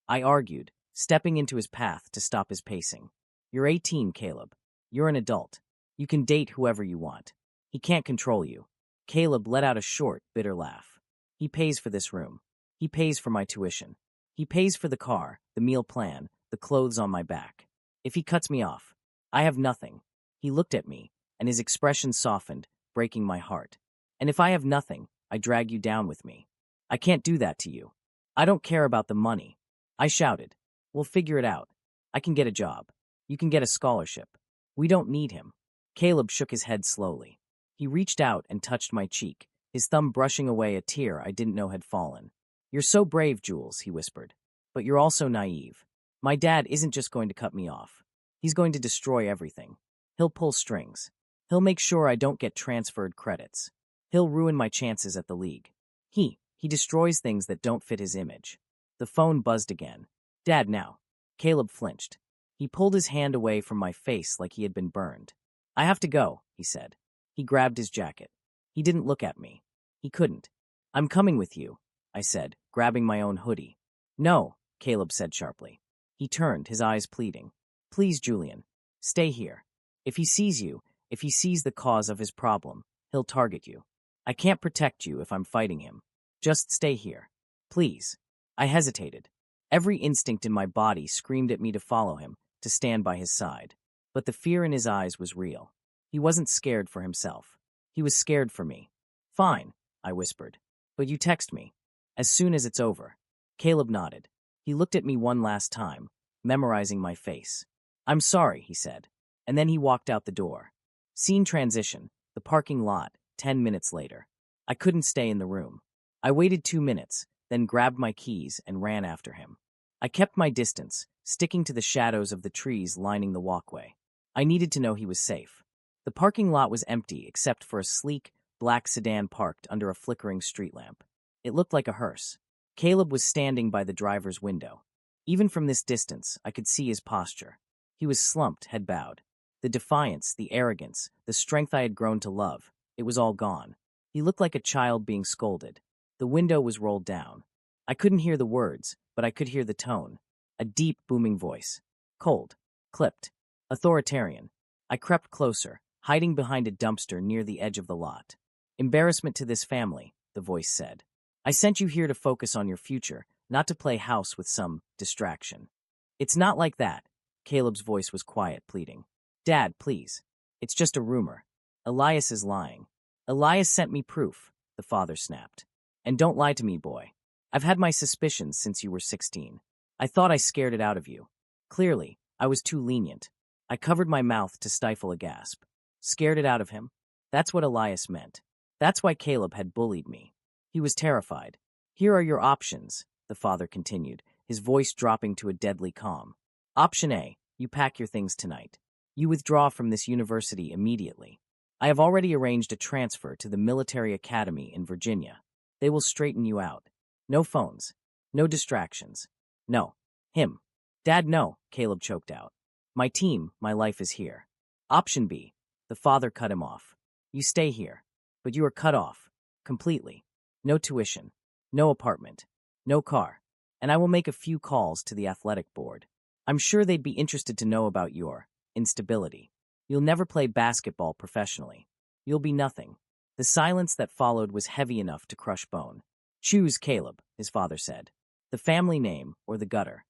I argued, stepping into his path to stop his pacing. You're 18, Caleb. You're an adult. You can date whoever you want. He can't control you. Caleb let out a short, bitter laugh. He pays for this room. He pays for my tuition. He pays for the car, the meal plan, the clothes on my back. If he cuts me off, I have nothing. He looked at me, and his expression softened, breaking my heart. And if I have nothing, I drag you down with me. I can't do that to you. I don't care about the money. I shouted. We'll figure it out. I can get a job. You can get a scholarship. We don't need him. Caleb shook his head slowly. He reached out and touched my cheek, his thumb brushing away a tear I didn't know had fallen. You're so brave, Jules, he whispered. But you're also naive. My dad isn't just going to cut me off. He's going to destroy everything. He'll pull strings. He'll make sure I don't get transferred credits. He'll ruin my chances at the league. He destroys things that don't fit his image. The phone buzzed again. Dad, now. Caleb flinched. He pulled his hand away from my face like he had been burned. I have to go, he said. He grabbed his jacket. He didn't look at me. He couldn't. I'm coming with you, I said, grabbing my own hoodie. No, Caleb said sharply. He turned, his eyes pleading. Please, Julian, stay here. If he sees you, if he sees the cause of his problem, he'll target you. I can't protect you if I'm fighting him. Just stay here. Please. I hesitated. Every instinct in my body screamed at me to follow him, to stand by his side. But the fear in his eyes was real. He wasn't scared for himself. He was scared for me. Fine, I whispered. But you text me. As soon as it's over. Caleb nodded. He looked at me one last time, memorizing my face. I'm sorry, he said. And then he walked out the door. Scene transition, the parking lot, 10 minutes later. I couldn't stay in the room. I waited 2 minutes, then grabbed my keys and ran after him. I kept my distance, sticking to the shadows of the trees lining the walkway. I needed to know he was safe. The parking lot was empty except for a sleek, black sedan parked under a flickering street lamp. It looked like a hearse. Caleb was standing by the driver's window. Even from this distance, I could see his posture. He was slumped, head bowed. The defiance, the arrogance, the strength I had grown to love, it was all gone. He looked like a child being scolded. The window was rolled down. I couldn't hear the words, but I could hear the tone. A deep, booming voice. Cold. Clipped. Authoritarian. I crept closer, hiding behind a dumpster near the edge of the lot. Embarrassment to this family, the voice said. I sent you here to focus on your future, not to play house with some distraction. It's not like that. Caleb's voice was quiet, pleading. Dad, please. It's just a rumor. Elias is lying. Elias sent me proof, the father snapped. And don't lie to me, boy. I've had my suspicions since you were 16. I thought I scared it out of you. Clearly, I was too lenient. I covered my mouth to stifle a gasp. Scared it out of him? That's what Elias meant. That's why Caleb had bullied me. He was terrified. Here are your options, the father continued, his voice dropping to a deadly calm. Option A, you pack your things tonight. You withdraw from this university immediately. I have already arranged a transfer to the military academy in Virginia. They will straighten you out. No phones. No distractions. No. Him. Dad, no, Caleb choked out. My team, my life is here. Option B. The father cut him off. You stay here. But you are cut off. Completely. No tuition. No apartment. No car. And I will make a few calls to the athletic board. I'm sure they'd be interested to know about your instability. You'll never play basketball professionally. You'll be nothing. The silence that followed was heavy enough to crush bone. Choose Caleb, his father said. The family name or the gutter.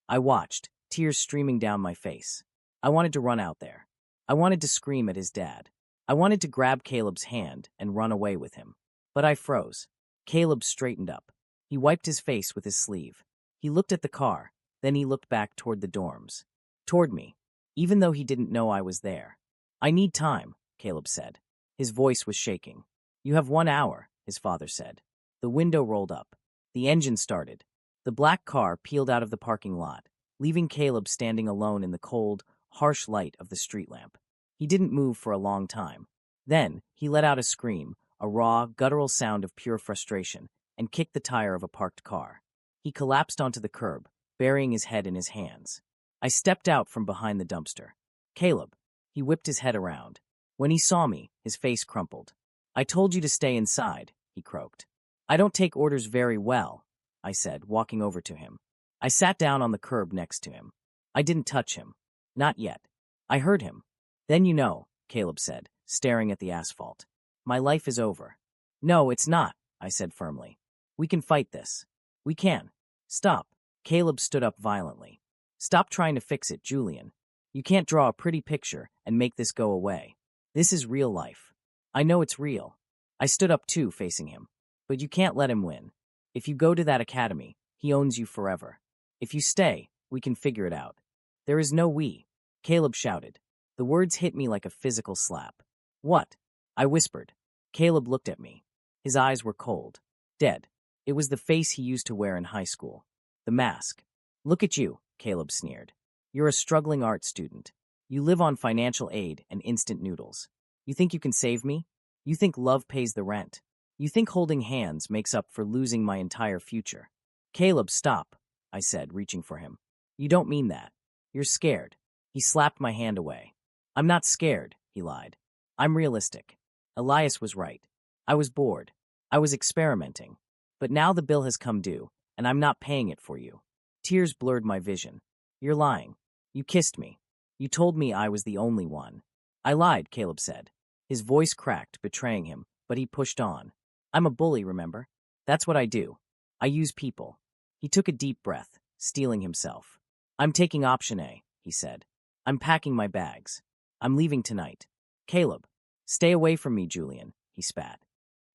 I watched, tears streaming down my face. I wanted to run out there. I wanted to scream at his dad. I wanted to grab Caleb's hand and run away with him. But I froze. Caleb straightened up. He wiped his face with his sleeve. He looked at the car, then he looked back toward the dorms. Toward me, even though he didn't know I was there. I need time, Caleb said. His voice was shaking. You have 1 hour, his father said. The window rolled up. The engine started. The black car peeled out of the parking lot, leaving Caleb standing alone in the cold, harsh light of the street lamp. He didn't move for a long time. Then, he let out a scream, a raw, guttural sound of pure frustration, and kicked the tire of a parked car. He collapsed onto the curb, burying his head in his hands. I stepped out from behind the dumpster. Caleb. He whipped his head around. When he saw me, his face crumpled. I told you to stay inside, he croaked. I don't take orders very well, I said, walking over to him. I sat down on the curb next to him. I didn't touch him. Not yet. I heard him. Then you know, Caleb said, staring at the asphalt. My life is over. No, it's not, I said firmly. We can fight this. We can. Stop. Caleb stood up violently. Stop trying to fix it, Julian. You can't draw a pretty picture and make this go away. This is real life. I know it's real. I stood up too, facing him. But you can't let him win. If you go to that academy, he owns you forever. If you stay, we can figure it out. There is no we. Caleb shouted. The words hit me like a physical slap. What? I whispered. Caleb looked at me. His eyes were cold. Dead. It was the face he used to wear in high school. The mask. Look at you, Caleb sneered. You're a struggling art student. You live on financial aid and instant noodles. You think you can save me? You think love pays the rent? You think holding hands makes up for losing my entire future? Caleb, stop, I said, reaching for him. You don't mean that. You're scared. He slapped my hand away. I'm not scared, he lied. I'm realistic. Elias was right. I was bored. I was experimenting. But now the bill has come due, and I'm not paying it for you. Tears blurred my vision. You're lying. You kissed me. You told me I was the only one. I lied, Caleb said. His voice cracked, betraying him, but he pushed on. I'm a bully, remember? That's what I do. I use people. He took a deep breath, steeling himself. I'm taking option A, he said. I'm packing my bags. I'm leaving tonight. Caleb, stay away from me, Julian, he spat.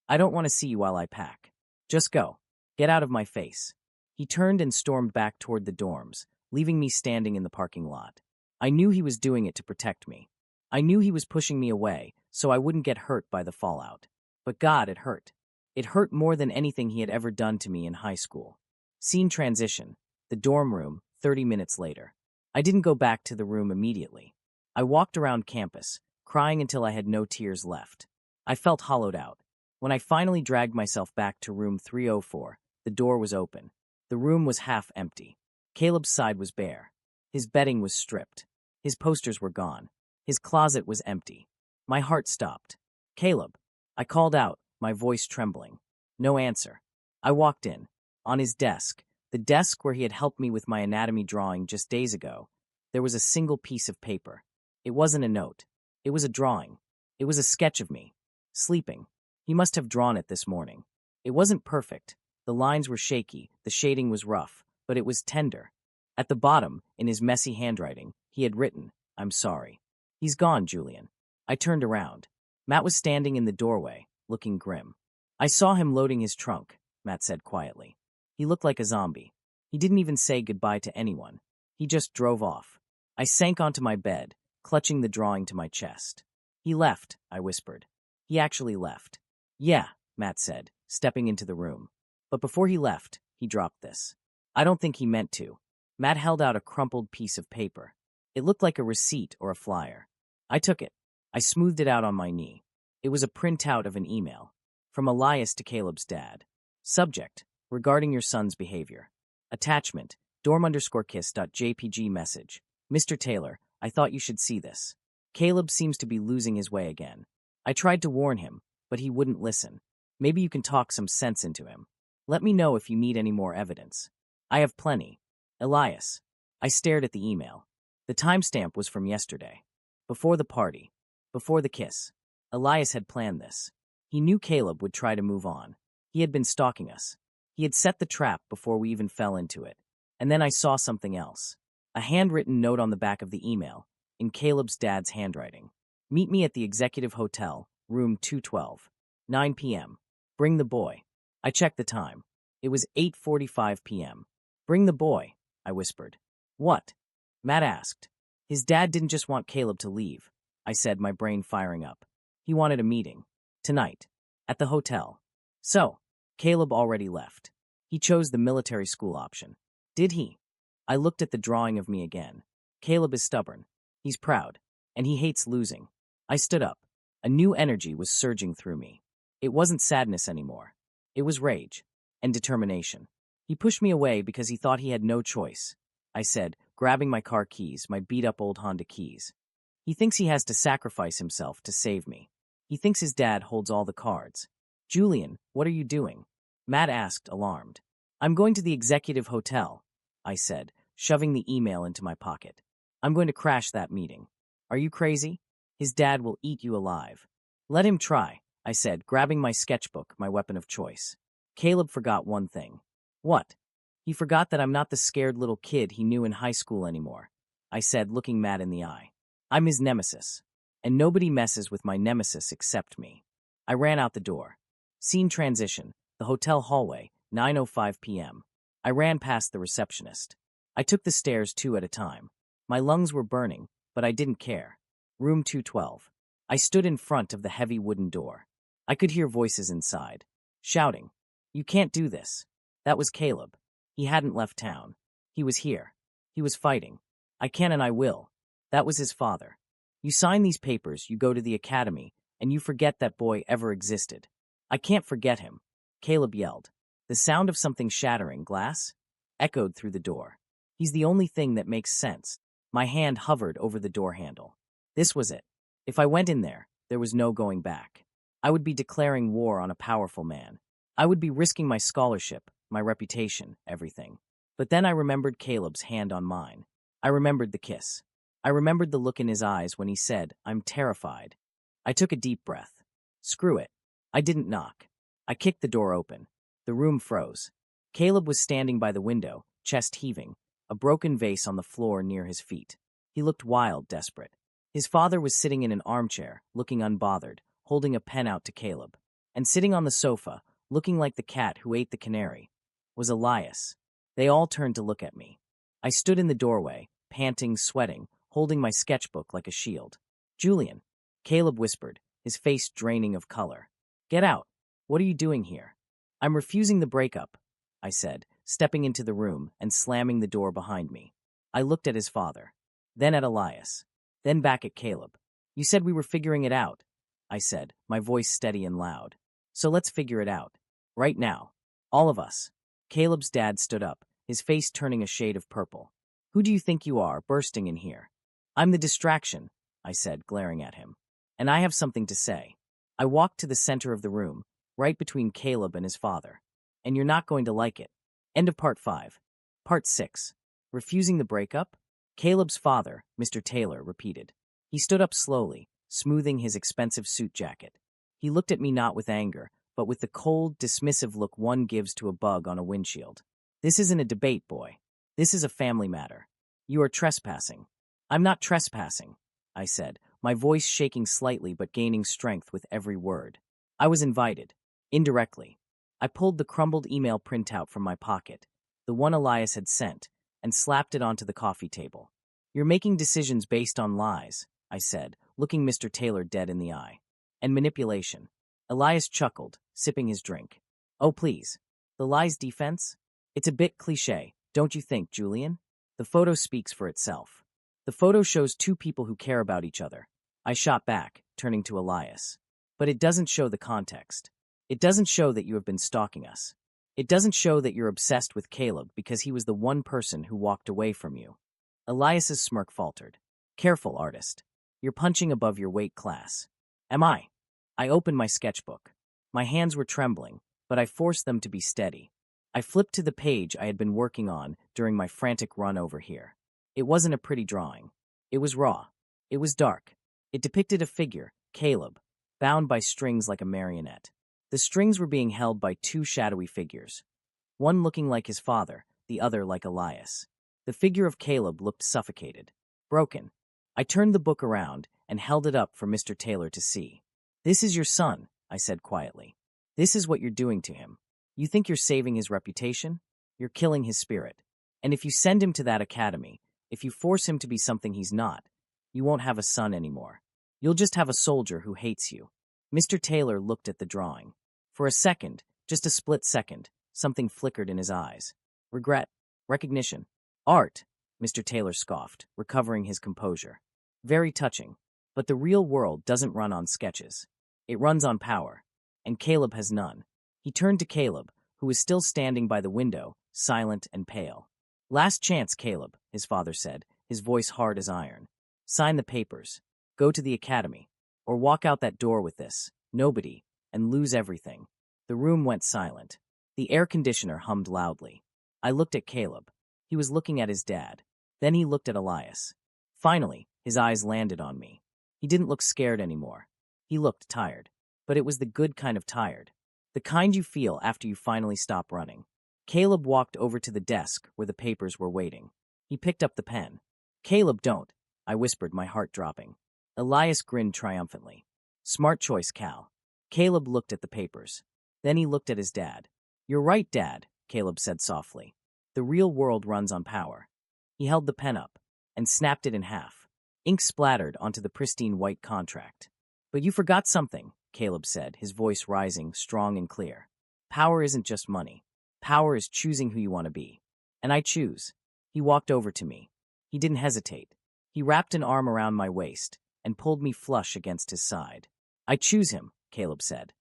I don't want to see you while I pack. Just go. Get out of my face. He turned and stormed back toward the dorms, leaving me standing in the parking lot. I knew he was doing it to protect me. I knew he was pushing me away so I wouldn't get hurt by the fallout. But God, it hurt. It hurt more than anything he had ever done to me in high school. Scene transition. The dorm room, 30 minutes later. I didn't go back to the room immediately. I walked around campus, crying until I had no tears left. I felt hollowed out. When I finally dragged myself back to room 304, the door was open. The room was half empty. Caleb's side was bare. His bedding was stripped. His posters were gone. His closet was empty. My heart stopped. Caleb. I called out, my voice trembling. No answer. I walked in. On his desk, the desk where he had helped me with my anatomy drawing just days ago, there was a single piece of paper. It wasn't a note. It was a drawing. It was a sketch of me. Sleeping. He must have drawn it this morning. It wasn't perfect. The lines were shaky, the shading was rough, but it was tender. At the bottom, in his messy handwriting, he had written, I'm sorry. He's gone, Julian. I turned around. Matt was standing in the doorway, looking grim. I saw him loading his trunk, Matt said quietly. He looked like a zombie. He didn't even say goodbye to anyone. He just drove off. I sank onto my bed, clutching the drawing to my chest. He left, I whispered. He actually left. Yeah, Matt said, stepping into the room. But before he left, he dropped this. I don't think he meant to. Matt held out a crumpled piece of paper. It looked like a receipt or a flyer. I took it. I smoothed it out on my knee. It was a printout of an email. From Elias to Caleb's dad. Subject, regarding your son's behavior. Attachment, dorm_kiss.jpg message. Mr. Taylor, I thought you should see this. Caleb seems to be losing his way again. I tried to warn him, but he wouldn't listen. Maybe you can talk some sense into him. Let me know if you need any more evidence. I have plenty. Elias. I stared at the email. The timestamp was from yesterday. Before the party. Before the kiss. Elias had planned this. He knew Caleb would try to move on. He had been stalking us. He had set the trap before we even fell into it. And then I saw something else. A handwritten note on the back of the email, in Caleb's dad's handwriting. Meet me at the Executive Hotel, room 212. 9 p.m. Bring the boy. I checked the time. It was 8:45 p.m. Bring the boy, I whispered. What? Matt asked. His dad didn't just want Caleb to leave, I said, my brain firing up. He wanted a meeting. Tonight. At the hotel. So, Caleb already left. He chose the military school option. Did he? I looked at the drawing of me again. Caleb is stubborn. He's proud. And he hates losing. I stood up. A new energy was surging through me. It wasn't sadness anymore. It was rage. And determination. He pushed me away because he thought he had no choice. I said, grabbing my car keys, my beat-up old Honda keys. He thinks he has to sacrifice himself to save me. He thinks his dad holds all the cards. Julian, what are you doing? Matt asked, alarmed. I'm going to the Executive Hotel, I said, shoving the email into my pocket. I'm going to crash that meeting. Are you crazy? His dad will eat you alive. Let him try, I said, grabbing my sketchbook, my weapon of choice. Caleb forgot one thing. What? He forgot that I'm not the scared little kid he knew in high school anymore, I said, looking Matt in the eye. I'm his nemesis, and nobody messes with my nemesis except me. I ran out the door. Scene transition, the hotel hallway, 9:05 p.m. I ran past the receptionist. I took the stairs 2 at a time. My lungs were burning, but I didn't care. Room 212. I stood in front of the heavy wooden door. I could hear voices inside, shouting, You can't do this. That was Caleb. He hadn't left town. He was here. He was fighting. I can and I will. That was his father. You sign these papers, you go to the academy, and you forget that boy ever existed. I can't forget him, Caleb yelled. The sound of something shattering glass echoed through the door. He's the only thing that makes sense. My hand hovered over the door handle. This was it. If I went in there, there was no going back. I would be declaring war on a powerful man. I would be risking my scholarship, my reputation, everything. But then I remembered Caleb's hand on mine. I remembered the kiss. I remembered the look in his eyes when he said, I'm terrified. I took a deep breath. Screw it. I didn't knock. I kicked the door open. The room froze. Caleb was standing by the window, chest heaving, a broken vase on the floor near his feet. He looked wild, desperate. His father was sitting in an armchair, looking unbothered, holding a pen out to Caleb. And sitting on the sofa, looking like the cat who ate the canary, was Elias. They all turned to look at me. I stood in the doorway, panting, sweating, holding my sketchbook like a shield. Julian, Caleb whispered, his face draining of color. Get out. What are you doing here? I'm refusing the breakup, I said, stepping into the room and slamming the door behind me. I looked at his father, then at Elias, then back at Caleb. You said we were figuring it out, I said, my voice steady and loud. So let's figure it out. Right now. All of us. Caleb's dad stood up, his face turning a shade of purple. Who do you think you are, bursting in here? I'm the distraction, I said, glaring at him. And I have something to say. I walked to the center of the room, right between Caleb and his father. And you're not going to like it. End of part 5. Part 6. Refusing the breakup? Caleb's father, Mr. Taylor, repeated. He stood up slowly, smoothing his expensive suit jacket. He looked at me not with anger, but with the cold, dismissive look one gives to a bug on a windshield. This isn't a debate, boy. This is a family matter. You are trespassing. I'm not trespassing, I said, my voice shaking slightly but gaining strength with every word. I was invited. Indirectly. I pulled the crumbled email printout from my pocket, the one Elias had sent, and slapped it onto the coffee table. You're making decisions based on lies, I said, looking Mr. Taylor dead in the eye. And manipulation. Elias chuckled, sipping his drink. Oh, please. The lies defense? It's a bit cliché, don't you think, Julian? The photo speaks for itself. The photo shows two people who care about each other. I shot back, turning to Elias. But it doesn't show the context. It doesn't show that you have been stalking us. It doesn't show that you're obsessed with Caleb because he was the one person who walked away from you. Elias's smirk faltered. Careful, artist. You're punching above your weight class. Am I? I opened my sketchbook. My hands were trembling, but I forced them to be steady. I flipped to the page I had been working on during my frantic run over here. It wasn't a pretty drawing. It was raw. It was dark. It depicted a figure, Caleb, bound by strings like a marionette. The strings were being held by two shadowy figures, one looking like his father, the other like Elias. The figure of Caleb looked suffocated, broken. I turned the book around and held it up for Mr. Taylor to see. "This is your son," I said quietly. "This is what you're doing to him. You think you're saving his reputation? You're killing his spirit. And if you send him to that academy, if you force him to be something he's not, you won't have a son anymore. You'll just have a soldier who hates you." Mr. Taylor looked at the drawing. For a second, just a split second, something flickered in his eyes. Regret, recognition, art, Mr. Taylor scoffed, recovering his composure. Very touching. But the real world doesn't run on sketches. It runs on power. And Caleb has none. He turned to Caleb, who was still standing by the window, silent and pale. "Last chance, Caleb," his father said, his voice hard as iron. "Sign the papers. Go to the academy. Or walk out that door with this, nobody, and lose everything." The room went silent. The air conditioner hummed loudly. I looked at Caleb. He was looking at his dad. Then he looked at Elias. Finally, his eyes landed on me. He didn't look scared anymore. He looked tired. But it was the good kind of tired. The kind you feel after you finally stop running. Caleb walked over to the desk where the papers were waiting. He picked up the pen. "Caleb, don't," I whispered, my heart dropping. Elias grinned triumphantly. "Smart choice, Cal." Caleb looked at the papers. Then he looked at his dad. "You're right, Dad," Caleb said softly. "The real world runs on power." He held the pen up and snapped it in half. Ink splattered onto the pristine white contract. "But you forgot something," Caleb said, his voice rising, strong and clear. "Power isn't just money. Power is choosing who you want to be. And I choose." He walked over to me. He didn't hesitate. He wrapped an arm around my waist and pulled me flush against his side. "I choose him," Caleb said.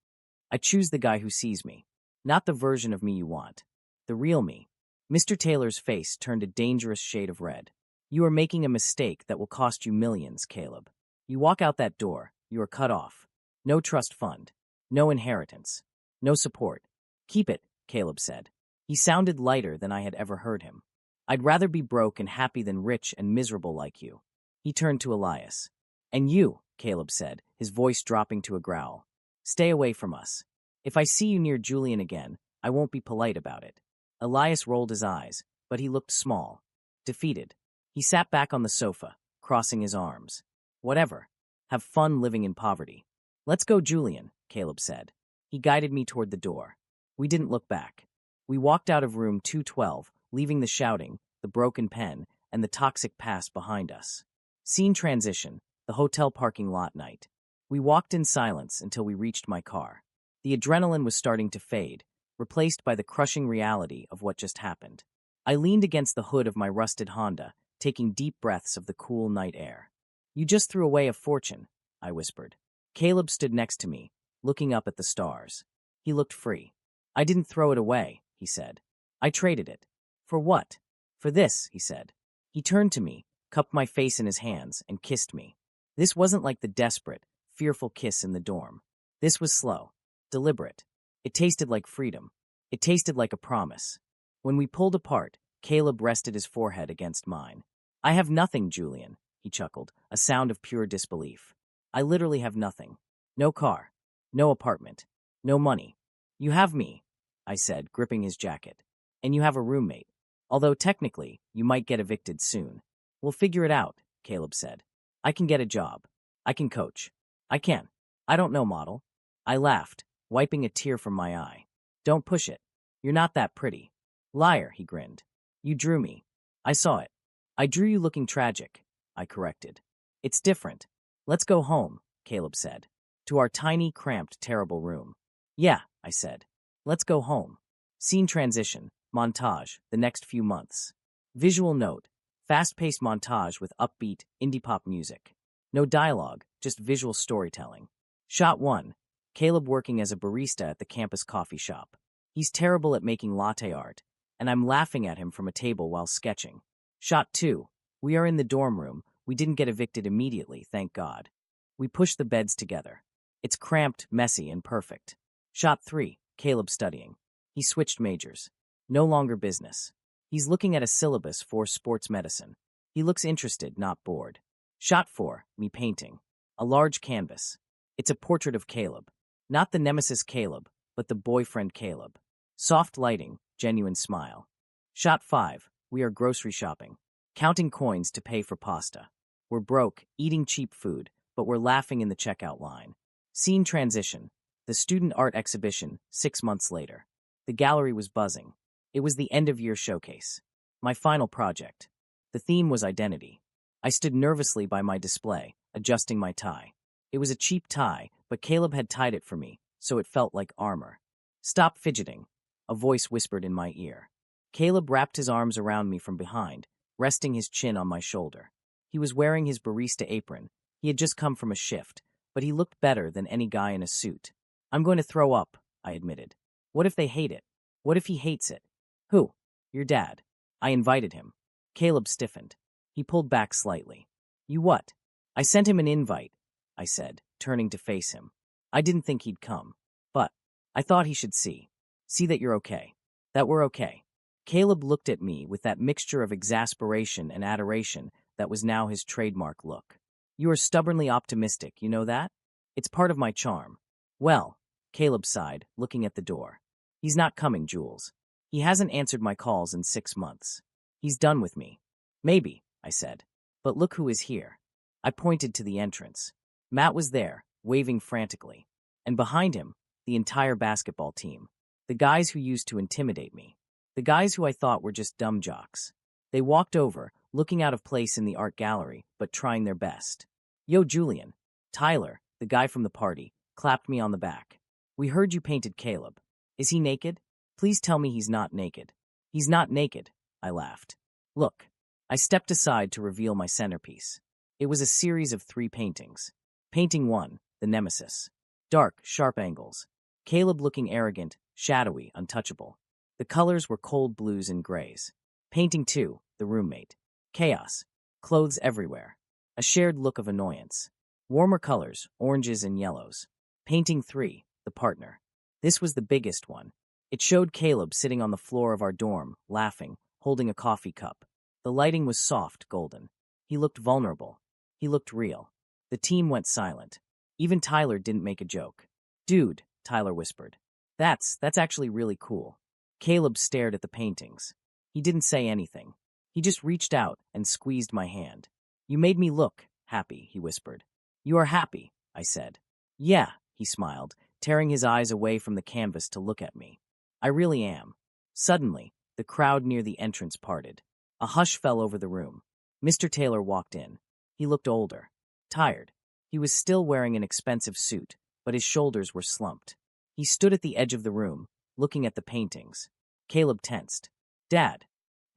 "I choose the guy who sees me. Not the version of me you want. The real me." Mr. Taylor's face turned a dangerous shade of red. "You are making a mistake that will cost you millions, Caleb. You walk out that door, you are cut off. No trust fund. No inheritance. No support. Keep it," Caleb said. He sounded lighter than I had ever heard him. "I'd rather be broke and happy than rich and miserable like you." He turned to Elias. "And you," Caleb said, his voice dropping to a growl. "Stay away from us. If I see you near Julian again, I won't be polite about it." Elias rolled his eyes, but he looked small, defeated. He sat back on the sofa, crossing his arms. "Whatever. Have fun living in poverty." "Let's go, Julian," Caleb said. He guided me toward the door. We didn't look back. We walked out of room 212, leaving the shouting, the broken pen, and the toxic past behind us. Scene transition, the hotel parking lot night. We walked in silence until we reached my car. The adrenaline was starting to fade, replaced by the crushing reality of what just happened. I leaned against the hood of my rusted Honda, taking deep breaths of the cool night air. "You just threw away a fortune," I whispered. Caleb stood next to me, looking up at the stars. He looked free. "I didn't throw it away," he said. "I traded it." "For what?" "For this," he said. He turned to me, cupped my face in his hands, and kissed me. This wasn't like the desperate, fearful kiss in the dorm. This was slow, deliberate. It tasted like freedom. It tasted like a promise. When we pulled apart, Caleb rested his forehead against mine. "I have nothing, Julian," he chuckled, a sound of pure disbelief. "I literally have nothing. No car. No apartment. No money. You have me," I said, gripping his jacket. "And you have a roommate. Although technically, you might get evicted soon. We'll figure it out," Caleb said. "I can get a job. I can coach. I can. I don't know, model." I laughed, wiping a tear from my eye. "Don't push it. You're not that pretty." "Liar," he grinned. "You drew me. I saw it." "I drew you looking tragic," I corrected. "It's different. Let's go home," Caleb said. "To our tiny, cramped, terrible room." "Yeah," I said. "Let's go home." Scene transition, montage, the next few months. Visual note, fast-paced montage with upbeat, indie-pop music. No dialogue, just visual storytelling. Shot 1, Caleb working as a barista at the campus coffee shop. He's terrible at making latte art, and I'm laughing at him from a table while sketching. Shot 2, we are in the dorm room. We didn't get evicted immediately, thank God. We push the beds together. It's cramped, messy, and perfect. Shot 3, Caleb studying. He switched majors. No longer business. He's looking at a syllabus for sports medicine. He looks interested, not bored. Shot 4, me painting. A large canvas. It's a portrait of Caleb. Not the nemesis Caleb, but the boyfriend Caleb. Soft lighting, genuine smile. Shot 5. We are grocery shopping. Counting coins to pay for pasta. We're broke, eating cheap food, but we're laughing in the checkout line. Scene transition. The student art exhibition, 6 months later. The gallery was buzzing. It was the end-of-year showcase. My final project. The theme was identity. I stood nervously by my display, adjusting my tie. It was a cheap tie, but Caleb had tied it for me, so it felt like armor. Stop fidgeting, a voice whispered in my ear. Caleb wrapped his arms around me from behind, resting his chin on my shoulder. He was wearing his barista apron. He had just come from a shift, but he looked better than any guy in a suit. I'm going to throw up, I admitted. What if they hate it? What if he hates it? Who? Your dad. I invited him. Caleb stiffened. He pulled back slightly. You what? I sent him an invite, I said, turning to face him. I didn't think he'd come, but I thought he should see. See that you're okay. That we're okay. Caleb looked at me with that mixture of exasperation and adoration that was now his trademark look. You are stubbornly optimistic, you know that? It's part of my charm. Well, Caleb sighed, looking at the door. He's not coming, Jules. He hasn't answered my calls in 6 months. He's done with me. Maybe, I said. But look who is here. I pointed to the entrance. Matt was there, waving frantically. And behind him, the entire basketball team. The guys who used to intimidate me. The guys who I thought were just dumb jocks. They walked over, looking out of place in the art gallery, but trying their best. Yo, Julian. Tyler, the guy from the party, clapped me on the back. We heard you painted Caleb. Is he naked? Please tell me he's not naked. He's not naked, I laughed. Look. I stepped aside to reveal my centerpiece. It was a series of 3 paintings. Painting 1, the nemesis. Dark, sharp angles. Caleb looking arrogant, shadowy, untouchable. The colors were cold blues and grays. Painting 2, the roommate. Chaos. Clothes everywhere. A shared look of annoyance. Warmer colors, oranges and yellows. Painting 3, the partner. This was the biggest one. It showed Caleb sitting on the floor of our dorm, laughing, holding a coffee cup. The lighting was soft, golden. He looked vulnerable. He looked real. The team went silent. Even Tyler didn't make a joke. Dude, Tyler whispered. That's actually really cool. Caleb stared at the paintings. He didn't say anything. He just reached out and squeezed my hand. You made me look happy, he whispered. You are happy, I said. Yeah, he smiled, tearing his eyes away from the canvas to look at me. I really am. Suddenly, the crowd near the entrance parted. A hush fell over the room. Mr. Taylor walked in. He looked older, tired. He was still wearing an expensive suit, but his shoulders were slumped. He stood at the edge of the room, looking at the paintings. Caleb tensed. Dad.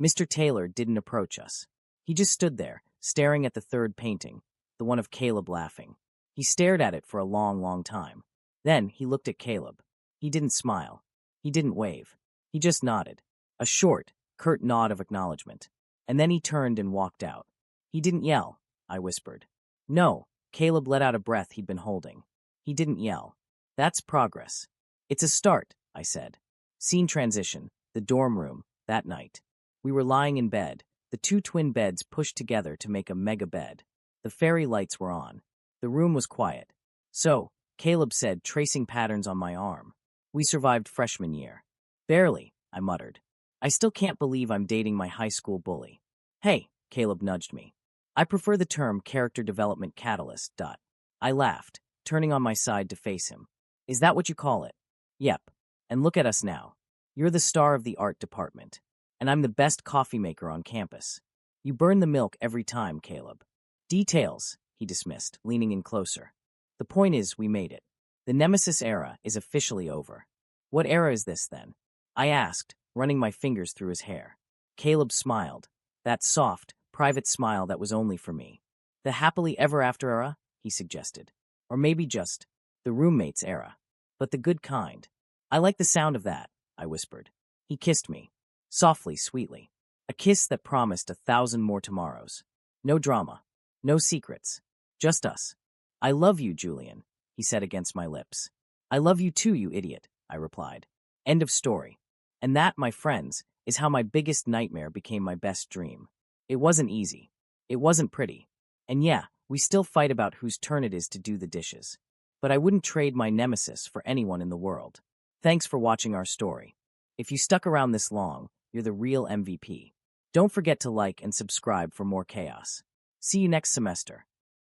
Mr. Taylor didn't approach us. He just stood there, staring at the 3rd painting, the one of Caleb laughing. He stared at it for a long, long time. Then he looked at Caleb. He didn't smile. He didn't wave. He just nodded. A short, curt nod of acknowledgement. And then he turned and walked out. He didn't yell, I whispered. No, Caleb let out a breath he'd been holding. He didn't yell. That's progress. It's a start, I said. Scene transition, the dorm room, that night. We were lying in bed, the 2 twin beds pushed together to make a mega bed. The fairy lights were on. The room was quiet. So, Caleb said, tracing patterns on my arm. We survived freshman year. Barely, I muttered. I still can't believe I'm dating my high school bully. Hey, Caleb nudged me. I prefer the term character development catalyst. I laughed, turning on my side to face him. Is that what you call it? Yep. And look at us now. You're the star of the art department. And I'm the best coffee maker on campus. You burn the milk every time, Caleb. Details, he dismissed, leaning in closer. The point is, we made it. The Nemesis era is officially over. What era is this, then? I asked, running my fingers through his hair. Caleb smiled. That soft, private smile that was only for me. The happily ever after era, he suggested. Or maybe just the roommates era. But the good kind. I like the sound of that, I whispered. He kissed me. Softly, sweetly. A kiss that promised 1,000 more tomorrows. No drama. No secrets. Just us. I love you, Julian, he said against my lips. I love you too, you idiot, I replied. End of story. And that, my friends, is how my biggest nightmare became my best dream. It wasn't easy. It wasn't pretty. And yeah, we still fight about whose turn it is to do the dishes. but I wouldn't trade my nemesis for anyone in the world. Thanks for watching our story. If you stuck around this long, you're the real MVP. Don't forget to like and subscribe for more chaos. See you next semester.